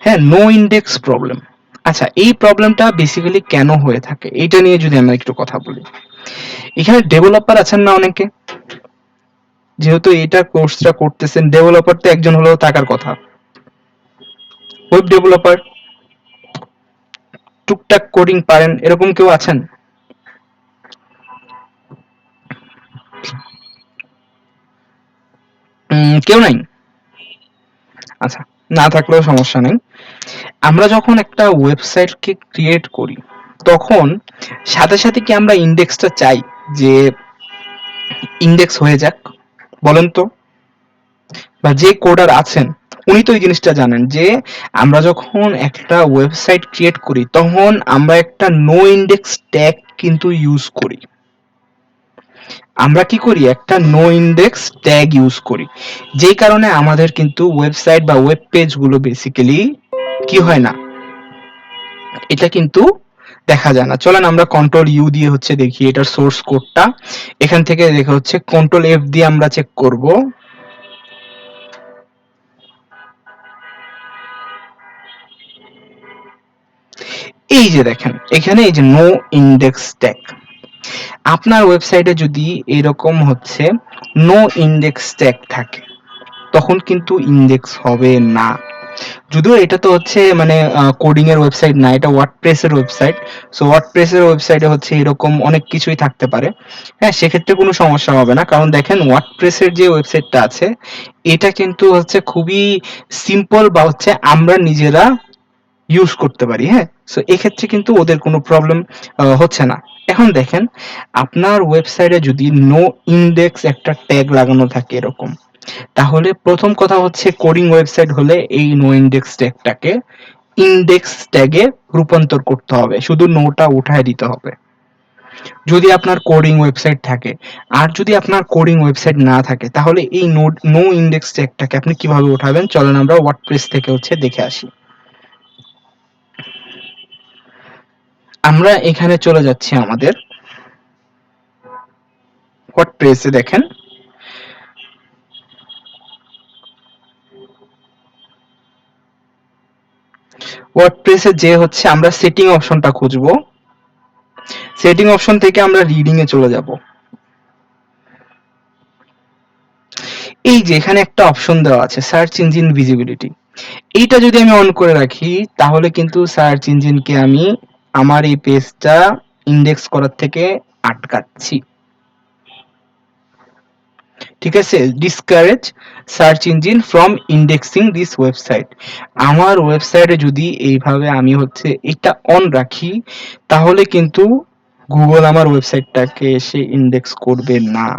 হ্যাঁ, নো ইন্ডেক্স প্রবলেম। আচ্ছা, এই প্রবলেমটা বেসিক্যালি কেন হয়ে থাকে এটা নিয়ে যদি আমরা একটু কথা বলি। এখানে ডেভেলপার আছেন না অনেকে, যেহেতু এটা কোর্সটা করতেছেন, ডেভেলপার তো একজন হলেও থাকার কথা, ওয়েব ডেভেলপার, টুকটাক কোডিং পারেন, এরকম কেউ আছেন? কেউ নাই? আচ্ছা, না থাকলেও সমস্যা নেই। আমরা যখন একটা ওয়েবসাইটকে ক্রিয়েট করি, তখন সাথে সাথে কি আমরা ইন্ডেক্সটা চাই যে ইন্ডেক্স হয়ে যাক? বলেন তো। বা যে কোডার আছেন উনি তো এই জিনিসটা জানেন, যে আমরা যখন একটা ওয়েবসাইট ক্রিয়েট করি তখন আমরা একটা নো ইন্ডেক্স ট্যাগ কিন্তু ইউজ করি। আমরা কি করি, একটা নো ইন্ডেক্স ট্যাগ ইউজ করি, যেই কারণে আমাদের কিন্তু ওয়েবসাইট বা ওয়েব পেজ গুলো বেসিক্যালি কি হয় না, এটা কিন্তু দেখা যায় না। চলেন আমরা কন্ট্রোল ইউ দিয়ে দেখি এটার সোর্স কোডটা। এখান থেকে দেখা কন্ট্রোল এফ দিয়ে আমরা চেক করব। এই যে দেখেন, এখানে এই যে নো ইন্ডেক্স ট্যাগ, আপনার ওয়েবসাইটে যদি এরকম নো ইন্ডেক্স ট্যাগ থাকে তখন কিন্তু ইন্ডেক্স হবে না। যদিও এটা তো মানে কোডিং এর ওয়েবসাইট না, এটা ওয়ার্ডপ্রেস এর ওয়েবসাইট। সো ওয়ার্ডপ্রেস এর ওয়েবসাইটে এরকম অনেক কিছুই থাকতে পারে। হ্যাঁ, সেক্ষেত্রে কোনো সমস্যা হবে না, কারণ দেখেন ওয়ার্ডপ্রেস এর যে ওয়েবসাইটটা আছে এটা কিন্তু খুবই সিম্পল, বা আমরা নিজেরা ইউজ করতে পারি। হ্যাঁ, সো এক্ষেত্রে কিন্তু ওদের কোনো প্রবলেম হচ্ছে না। এখন দেখেন, আপনার ওয়েবসাইটে যদি নো ইন্ডেক্স একটা ট্যাগ লাগানো থাকে এরকম, তাহলে প্রথম কথা কোডিং ওয়েবসাইট হলে এই নো ইন্ডেক্স ট্যাগটাকে ইন্ডেক্স ট্যাগে রূপান্তর করতে হবে, শুধু নোটা উঠায় দিতে হবে যদি আপনার কোডিং ওয়েবসাইট থাকে। আর যদি আপনার কোডিং ওয়েবসাইট না থাকে তাহলে এই নো ইন্ডেক্স ট্যাগটাকে আপনি কিভাবে উঠাবেন, চলেন আমরা ওয়ার্ডপ্রেস থেকে দেখে আসি। আমরা এখানে চলে যাচ্ছি আমাদের ওয়ার্ডপ্রেসে। দেখেন, ওয়ার্ডপ্রেসে যে আমরা সেটিং অপশনটা খুঁজবো, সেটিং অপশন থেকে আমরা রিডিং এ চলে যাব। এই যে এখানে একটা অপশন দেওয়া আছে সার্চ ইঞ্জিন ভিজিবিলিটি, এইটা যদি আমি অন করে রাখি তাহলে কিন্তু সার্চ ইঞ্জিনকে আমি আমার এই পেজটা ইন্ডেক্স করার থেকে আটকাচ্ছি। ঠিক আছে, discourage search engine from indexing this website. আমার ওয়েবসাইটে যদি এইভাবে আমি হচ্ছে এটা অন রাখি তাহলে কিন্তু গুগল আমার ওয়েবসাইটটাকে এসে ইন্ডেক্স করবে না।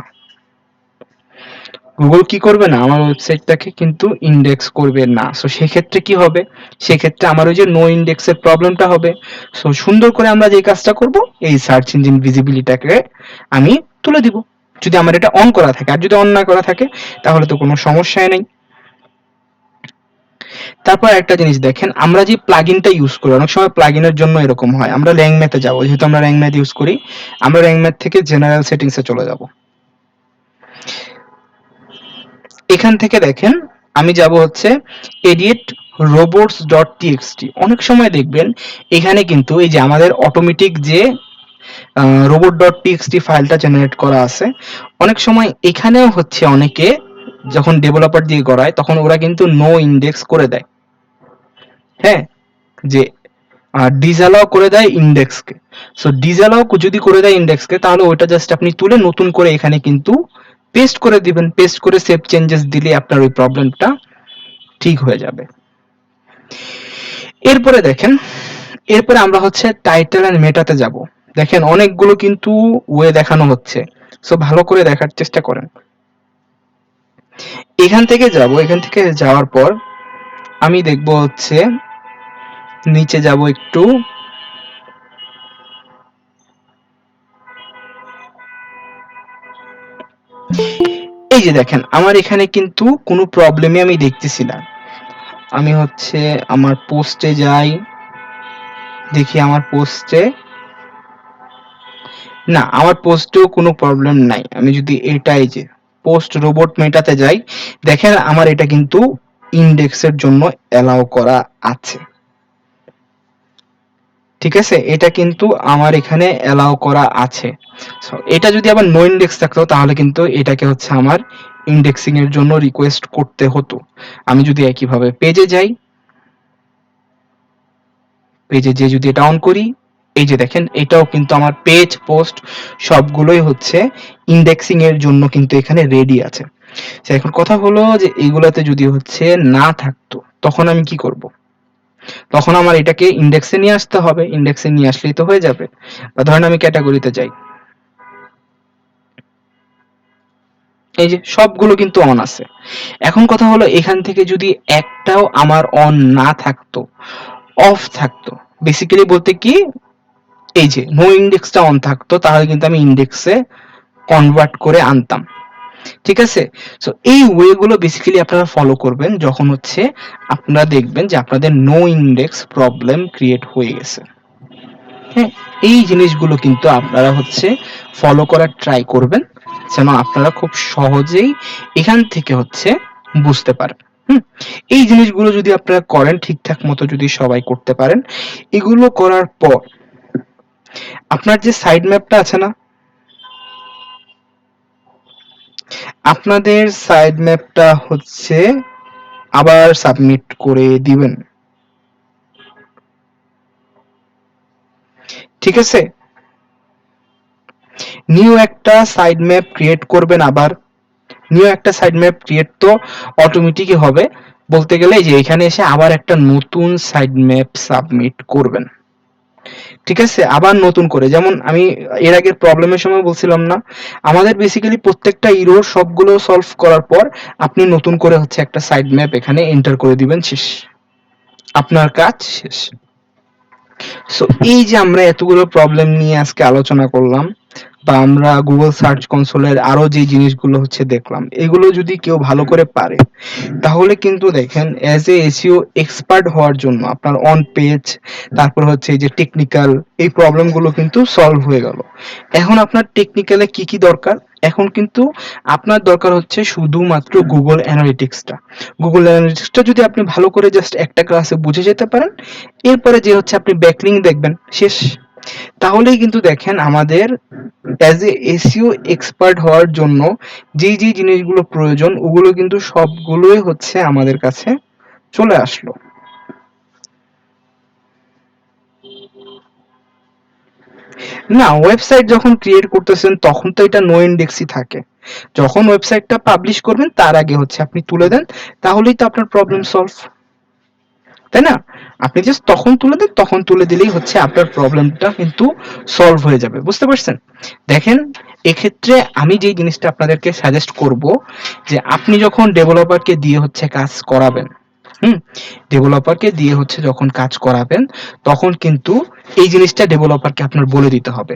গুগল কি করবে না, আমার ওয়েবসাইটটাকে কিন্তু ইন্ডেক্স করবে না। সো সেক্ষেত্রে কি হবে, সেক্ষেত্রে আমার ওই যে নো ইন্ডেক্সের প্রবলেমটা হবে। সো সুন্দর করে আমরা যে কাজটা করব, এই সার্চ ইঞ্জিন ভিজিবিলিটাকে আমি তুলে দিব যদি আমার এটা অন করা থাকে। আর যদি অন না করা থাকে তাহলে তো কোনো সমস্যাই নেই। তারপর একটা জিনিস দেখেন, আমরা যে প্লাগইনটা ইউজ করি অনেক সময় প্লাগইনের জন্য এরকম হয়। আমরা র্যাঙ্ক ম্যাথে যাব, যেহেতু আমরা র্যাঙ্ক ম্যাথ ইউজ করি, আমরা র্যাঙ্ক ম্যাথ থেকে জেনারেল সেটিংসে চলে যাব। এখান থেকে দেখেন আমি যাব হচ্ছে edit robots.txt। অনেক সময় দেখবেন এখানে কিন্তু এই যে আমাদের অটোমেটিক যে robot.txt ফাইলটা জেনারেট করা আছে, অনেক সময় এখানেও হচ্ছে অনেকে যখন ডেভেলপার দিয়ে করায় তখন ওরা কিন্তু নো ইন্ডেক্স করে দেয়। হ্যাঁ, যে ডিসঅ্যালাউ করে দেয় ইন্ডেক্সকে। সো ডিসঅ্যালাউ যদি করে দেয় ইন্ডেক্সকে তাহলে ওইটা জাস্ট আপনি তুলে নতুন করে এখানে কিন্তু পেস্ট করে দিবেন। পেস্ট করে সেভ চেঞ্জেস দিলে আপনার ওই প্রবলেমটা ঠিক হয়ে যাবে। এরপরে দেখেন, এরপরে আমরা হচ্ছে টাইটেল এন্ড মেটাতে যাব। দেখেন অনেকগুলো কিন্তু ওয়ে দেখানো হচ্ছে, সো ভালো করে দেখার চেষ্টা করেন। এখান থেকে যাব, এখান থেকে যাওয়ার পর আমি দেখব হচ্ছে নিচে যাব একটু, এই যে দেখেন আমার এখানে কিন্তু কোনো প্রবলেমই আমি দেখতেছি না। আমি হচ্ছে আমার পোস্টে যাই, দেখি আমার পোস্টে, না আমার পোস্টেও কোনো প্রবলেম নাই। আমি যদি এটাই যে পোস্ট রোবট মেটাতে যাই, দেখেন আমার এটা কিন্তু ইন্ডেক্সের জন্য অ্যালাউ করা আছে। ঠিক আছে, এটা কিন্তু আমার এখানে অ্যালাউ করা আছে। সো এটা যদি আবার নো ইন্ডেক্স থাকতো তাহলে কিন্তু এটাকে হচ্ছে আমার ইন্ডেক্সিং এর জন্য রিকোয়েস্ট করতে হতো। আমি যদি একইভাবে পেজে যাই, পেজে যে যদি এটা অন করি, এই যে দেখেন এটাও কিন্তু আমার পেজ পোস্ট সবগুলোই হচ্ছে ইন্ডেক্সিং এর জন্য কিন্তু এখানে রেডি আছে। এখন কথা হলো যে এইগুলাতে যদি হচ্ছে না থাকতো তখন আমি কি করব, তখন আমার এটাকে ইন্ডেক্সে নিয়ে আসতে হবে। ইন্ডেক্সে নিয়ে আসলেই তো হয়ে যাবে। বা ধরেন আমি ক্যাটাগরিতে যাই, এই যে সবগুলো কিন্তু অন আছে। এখন কথা হলো এখান থেকে যদি একটাও আমার অন না থাকতো, অফ থাকতো, বেসিক্যালি বলতে কি এই যে নো ইন্ডেক্সটা অন থাকতো তাহলে কিন্তু আমি ইন্ডেক্সে কনভার্ট করে আনতাম। ঠিক আছে, সো এই ওয়ে গুলো বেসিক্যালি আপনারা ফলো করবেন যখন হচ্ছে আপনারা দেখবেন যে আপনাদের নো ইন্ডেক্স প্রবলেম ক্রিয়েট হয়ে গেছে। হ্যাঁ, এই জিনিসগুলো কিন্তু আপনারা হচ্ছে ফলো করার ট্রাই করবেন যেন আপনারা খুব সহজেই এখান থেকে হচ্ছে বুঝতে পারেন। হুম, এই জিনিসগুলো যদি আপনারা করেন ঠিকঠাক মতো, যদি সবাই করতে পারেন, এগুলো করার পর আপনার যে সাইড ম্যাপটা আছে না, আপনাদের সাইড ম্যাপটা হচ্ছে আবার সাবমিট করে দিবেন। ঠিক আছে, নিউ একটা সাইড ম্যাপ ক্রিয়েট করবেন। আবার নিউ একটা সাইড ম্যাপ ক্রিয়েট তো অটোমেটিকই হবে, বলতে গেলে যে এখানে এসে আবার একটা নতুন সাইড ম্যাপ সাবমিট করবেন। ঠিক আছে, আবার নতুন করে, যেমন আমি এর আগের প্রবলেমের সময় বলছিলাম না, আমাদের বেসিক্যালি প্রত্যেকটা ইরোর সবগুলো সলভ করার পর আপনি নতুন করে হচ্ছে একটা সাইড ম্যাপ এখানে এন্টার করে দিবেন, শেষ, আপনার কাজ শেষ। সো এই যে আমরা এতগুলো প্রবলেম নিয়ে আজকে আলোচনা করলাম, বা আমরা গুগল সার্চ কনসোলের আরো যে জিনিসগুলো হচ্ছে দেখলাম, এগুলো যদি কেউ ভালো করে পারে তাহলে কিন্তু দেখেন অ্যাজ এ এসইও এক্সপার্ট হওয়ার জন্য আপনার অন পেজ, তারপর হচ্ছে এই যে টেকনিক্যাল, এই প্রবলেমগুলো কিন্তু সলভ হয়ে গেল। এখন আপনার টেকনিক্যালে কি কি দরকার, এখন কিন্তু আপনার দরকার হচ্ছে শুধুমাত্র গুগল অ্যানালিটিক্সটা। গুগল অ্যানালিটিক্সটা যদি আপনি ভালো করে জাস্ট একটা ক্লাসে বুঝে যেতে পারেন, এরপরে যে হচ্ছে আপনি ব্যাকলিঙ্ক দেখবেন, শেষ। তাহলেই কিন্তু দেখেন আমাদের অ্যাজ এ এসইও এক্সপার্ট হওয়ার জন্য যেই জিনিসগুলো প্রয়োজন ওগুলো কিন্তু সবগুলোই হচ্ছে আমাদের কাছে চলে আসলো। না, ওয়েবসাইট যখন ক্রিয়েট করতেছেন তখন তো এটা নো ইন্ডেক্সই থাকে। যখন ওয়েবসাইটটা পাবলিশ করবেন তার আগে হচ্ছে আপনি তুলে দেন, তাহলেই তো আপনার প্রবলেম সলভ, তাই না? আপনি জাস্ট তখন তুলে দেন, তখন তুলে দিলেই হচ্ছে আপনার প্রবলেমটা কিন্তু সলভ হয়ে যাবে। বুঝতে পারছেন? দেখেন, এক্ষেত্রে আমি যেই জিনিসটা আপনাদেরকে সাজেস্ট করব যে আপনি যখন ডেভেলপারকে দিয়ে হচ্ছে কাজ করাবেন, হুম? ডেভেলপারকে দিয়ে হচ্ছে যখন কাজ করাবেন, তখন কিন্তু এই জিনিসটা ডেভেলপারকে আপনার বলে দিতে হবে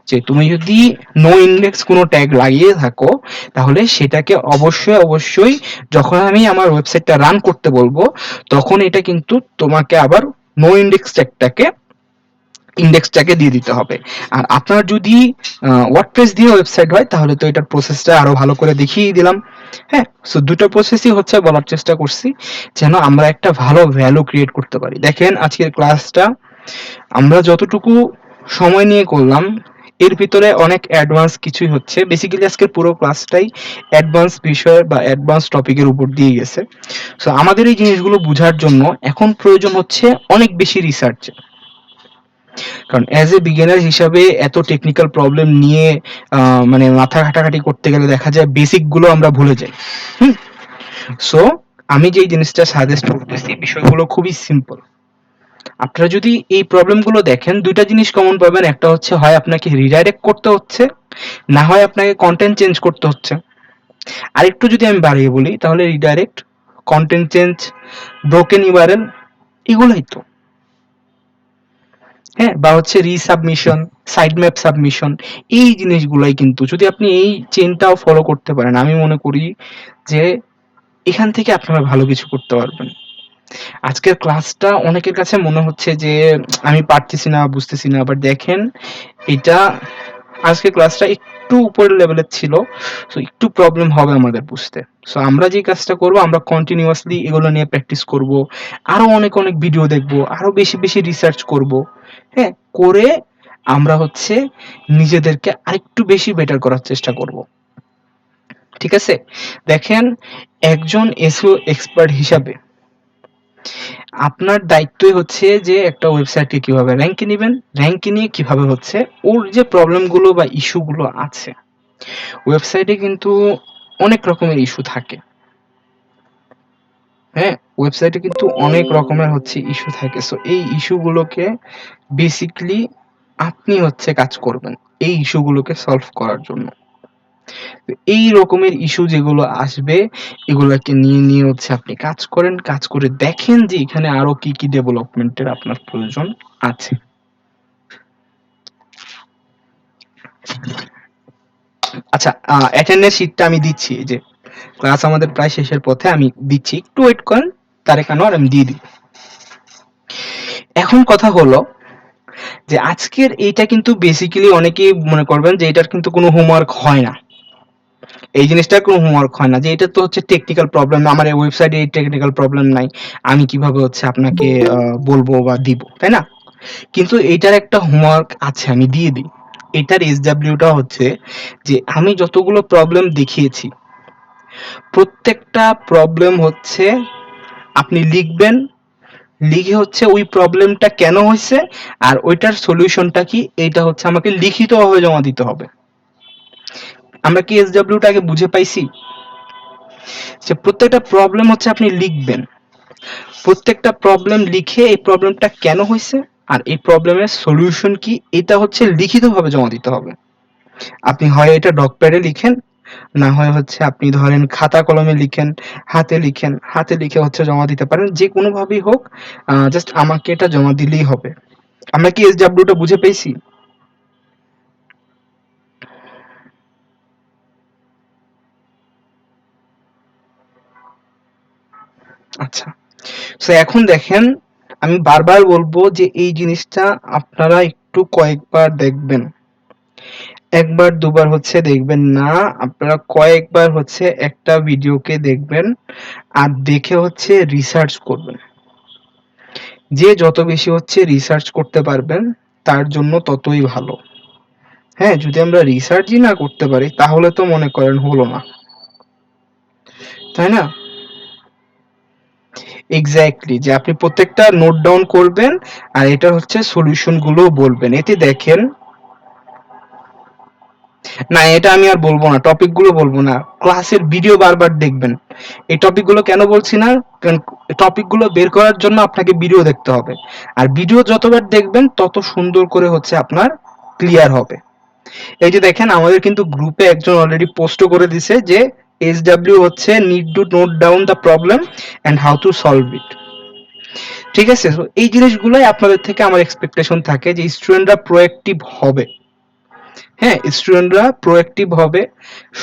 যে তুমি যদি নো ইন্ডেক্স কোনো ট্যাগ লাগিয়ে থাকো, তাহলে সেটাকে অবশ্যই যখন আমি আমার ওয়েবসাইটটা রান করতে বলবো, তখন এটা কিন্তু তোমাকে আবার নো ইন্ডেক্সটাকে দিয়ে দিতে হবে। আর আপনার যদি ওয়ার্ডপ্রেস দিয়ে ওয়েবসাইট হয় তাহলে তো এটার প্রসেসটা আরো ভালো করে দেখিয়ে দিলাম। হ্যাঁ, সো দুটো প্রসেসই হচ্ছে বলার চেষ্টা করছি যেন আমরা একটা ভালো ভ্যালু ক্রিয়েট করতে পারি। দেখেন আজকের ক্লাসটা আমরা যতটুকু সময় নিয়ে করলাম এর ভিতরে অনেক অ্যাডভান্স কিছুই হচ্ছে। বেসিক্যালি আজকের পুরো ক্লাসটাই অ্যাডভান্স বিষয় বা অ্যাডভান্স টপিকের উপর দিয়ে গেছে। সো আমাদের এই জিনিসগুলো বোঝার জন্য এখন প্রয়োজন হচ্ছে অনেক বেশি রিসার্চ। কারণ অ্যাজ এ বিগিনার হিসাবে এত টেকনিক্যাল প্রবলেম নিয়ে মানে মাথা ঘাটাঘাটি করতে গেলে দেখা যায় বেসিক গুলো আমরা ভুলে যাই। হুম? সো আমি যেই জিনিসটা সাজেস্ট করতেছি বিষয়গুলো খুবই সিম্পল। আপনারা যদি এই প্রবলেমগুলো দেখেন দুইটা জিনিস কমন পাবেন, একটা হচ্ছে হয় আপনাকে রিডাইরেক্ট করতে হচ্ছে, না হয় আপনাকে কন্টেন্ট চেঞ্জ করতে হচ্ছে। আরেকটু যদি আমি বাড়িয়ে বলি তাহলে redirect, content change, broken URL, এগুলাই তো। হ্যাঁ, বা হচ্ছে রিসাবমিশন, সাইড ম্যাপ সাবমিশন, এই জিনিসগুলাই কিন্তু যদি আপনি এই চেনটাও ফলো করতে পারেন আমি মনে করি যে এখান থেকে আপনারা ভালো কিছু করতে পারবেন। আজকের ক্লাসটা অনেকের কাছে মনে হচ্ছে যে আমি পারতেছি না, বুঝতেছি না, বাট দেখেন এটা আজকের ক্লাসটা একটু উপরের লেভেলের ছিল। সো একটু প্রবলেম হবে আমাদের বুঝতে। সো আমরা যে কাজটা করব আমরা কন্টিনিউয়াসলি এগুলো নিয়ে প্র্যাকটিস করব, আরো অনেক ভিডিও দেখব, আরো বেশি রিসার্চ করব। হ্যাঁ, করে আমরা হচ্ছে নিজেদেরকে আরেকটু বেশি বেটার করার চেষ্টা করব। ঠিক আছে? দেখেন, একজন এসইও এক্সপার্ট হিসাবে আপনার দায়িত্বই হচ্ছে যে একটা ওয়েবসাইটকে কিভাবে র‍্যাংকে নিবেন, র‍্যাংকে নিয়ে কিভাবে হচ্ছে ওর যে প্রবলেমগুলো বা ইস্যুগুলো আছে, ওয়েবসাইটে কিন্তু অনেক রকমের ইস্যু থাকে। হ্যাঁ? ওয়েবসাইটে কিন্তু অনেক রকমের হচ্ছে ইস্যু থাকে। সো এই ইস্যুগুলোকে বেসিক্যালি আপনি হচ্ছে কাজ করবেন এই ইস্যুগুলোকে সলভ করার জন্য। তো এই রকমের ইস্যু যেগুলো আসবে এগুলাকে নিয়ে হচ্ছে আপনি কাজ করেন, কাজ করে দেখেন যে এখানে আরো কি ডেভেলপমেন্টের আপনার প্রয়োজন আছে। আচ্ছা, অ্যাটেন্ডেন্স শিটটা আমি দিচ্ছি, এই যে ক্লাস আমাদের প্রায় শেষের পথে, আমি দিচ্ছি, একটু ওয়েট করেন, তারেক আনোয়ার, আমি দিয়ে দিই। এখন কথা হলো যে আজকের এইটা কিন্তু বেসিক্যালি অনেকেই মনে করবেন যে এটার কিন্তু কোনো হোমওয়ার্ক হয় না। এই জিনিসটার কোনো হোমওয়ার্ক হয় না যে এটা তো হচ্ছে টেকনিক্যাল প্রবলেম, আমার এই ওয়েবসাইটে এই টেকনিক্যাল প্রবলেম নাই, আমি কিভাবে হচ্ছে আপনাকে বলবো বা দিব, তাই না? কিন্তু এইটার একটা হোমওয়ার্ক আছে, আমি দিয়ে দিই। এটার এসডব্লিউটা হচ্ছে যে আমি যতগুলো প্রবলেম দেখিয়েছি প্রত্যেকটা প্রবলেম হচ্ছে আপনি লিখবেন, লিখে হচ্ছে ওই প্রবলেমটা কেন হয়েছে আর ওইটার সলিউশনটা কি এইটা হচ্ছে আমাকে লিখিতভাবে জমা দিতে হবে। আমরা কি এসডব্লিউটা আগে বুঝে পাইছি যে প্রত্যেকটা প্রবলেম হচ্ছে আপনি লিখবেন, প্রত্যেকটা প্রবলেম লিখে এই প্রবলেমটা কেন হয়েছে আর এই প্রবলেমের সলিউশন কি এটা হচ্ছে লিখিতভাবে জমা দিতে হবে। আপনি হয় এটা ডকপ্যাডে লিখেন, না হয় হচ্ছে আপনি ধরেন খাতা কলমে লিখেন, হাতে লিখেন, হাতে লিখে হচ্ছে জমা দিতে পারেন, যে কোনো ভাবেই হোক, জাস্ট আমাকে এটা জমা দিলেই হবে। আমরা কি এসডব্লিউটা বুঝে পেয়েছি? আচ্ছা, সো এখন দেখেন আমি বারবার বলবো যে এই জিনিসটা আপনারা একটু কয়েকবার দেখবেন, একবার দুবার হচ্ছে দেখবেন না, আপনারা কয়েকবার হচ্ছে একটা ভিডিওকে দেখবেন আর দেখে হচ্ছে রিসার্চ করবেন। যে যত বেশি হচ্ছে রিসার্চ করতে পারবেন তার জন্য ততই ভালো। হ্যাঁ, যদি আমরা রিসার্চই না করতে পারি তাহলে তো মনে করেন হলো না, তাই না? এক্স্যাক্টলি, যে আপনি প্রত্যেকটা নোট ডাউন করবেন আর এটা হচ্ছে সলিউশন গুলো বলবেন। এতে দেখেন, না এটা আমি আর বলবো না, টপিক গুলো বলবো না, ক্লাসের ভিডিও বারবার দেখবেন। এই টপিক গুলো কেন বলছি না, কারণ টপিক গুলো বের করার জন্য আপনাকে ভিডিও দেখতে হবে, আর ভিডিও যতবার দেখবেন তত সুন্দর করে হচ্ছে আপনার ক্লিয়ার হবে। এই যে দেখেন, আমাদের কিন্তু গ্রুপে একজন অলরেডি পোস্ট করে দিছে যে SW হচ্ছে need to note down the problem and how to solve it. ঠিক আছে, তো এই জিনিসগুলোই আপনাদের থেকে আমার এক্সপেকটেশন থাকে যে স্টুডেন্টরা প্রোঅ্যাক্টিভ হবে। হ্যাঁ, স্টুডেন্টরা প্রোঅ্যাক্টিভ হবে,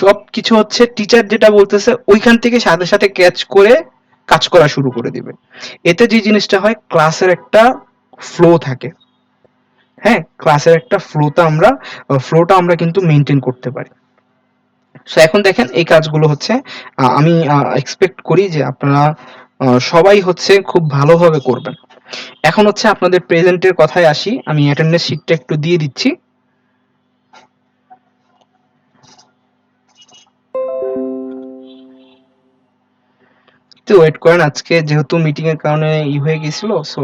সবকিছু হচ্ছে টিচার যেটা বলতেছে ওইখান থেকে সাথে সাথে ক্যাচ করে কাজ করা শুরু করে দিবে। এতে যে জিনিসটা হয়, ক্লাসের একটা ফ্লো থাকে। হ্যাঁ, ক্লাসের একটা ফ্লোটা আমরা কিন্তু মেনটেন করতে পারি। সো এখন দেখেন এই কাজগুলো হচ্ছে আমি এক্সপেক্ট করি যে আপনারা সবাই হচ্ছে খুব ভালোভাবে করবেন। এখন হচ্ছে আপনাদের প্রেজেন্টের কথায় আসি, আমি অ্যাটেন্ডেন্স শিটটা একটু দিয়ে দিচ্ছি। তো ওয়েট করেন, আজকে যেহেতু মিটিং এর কারণে হয়ে গেছিল, সো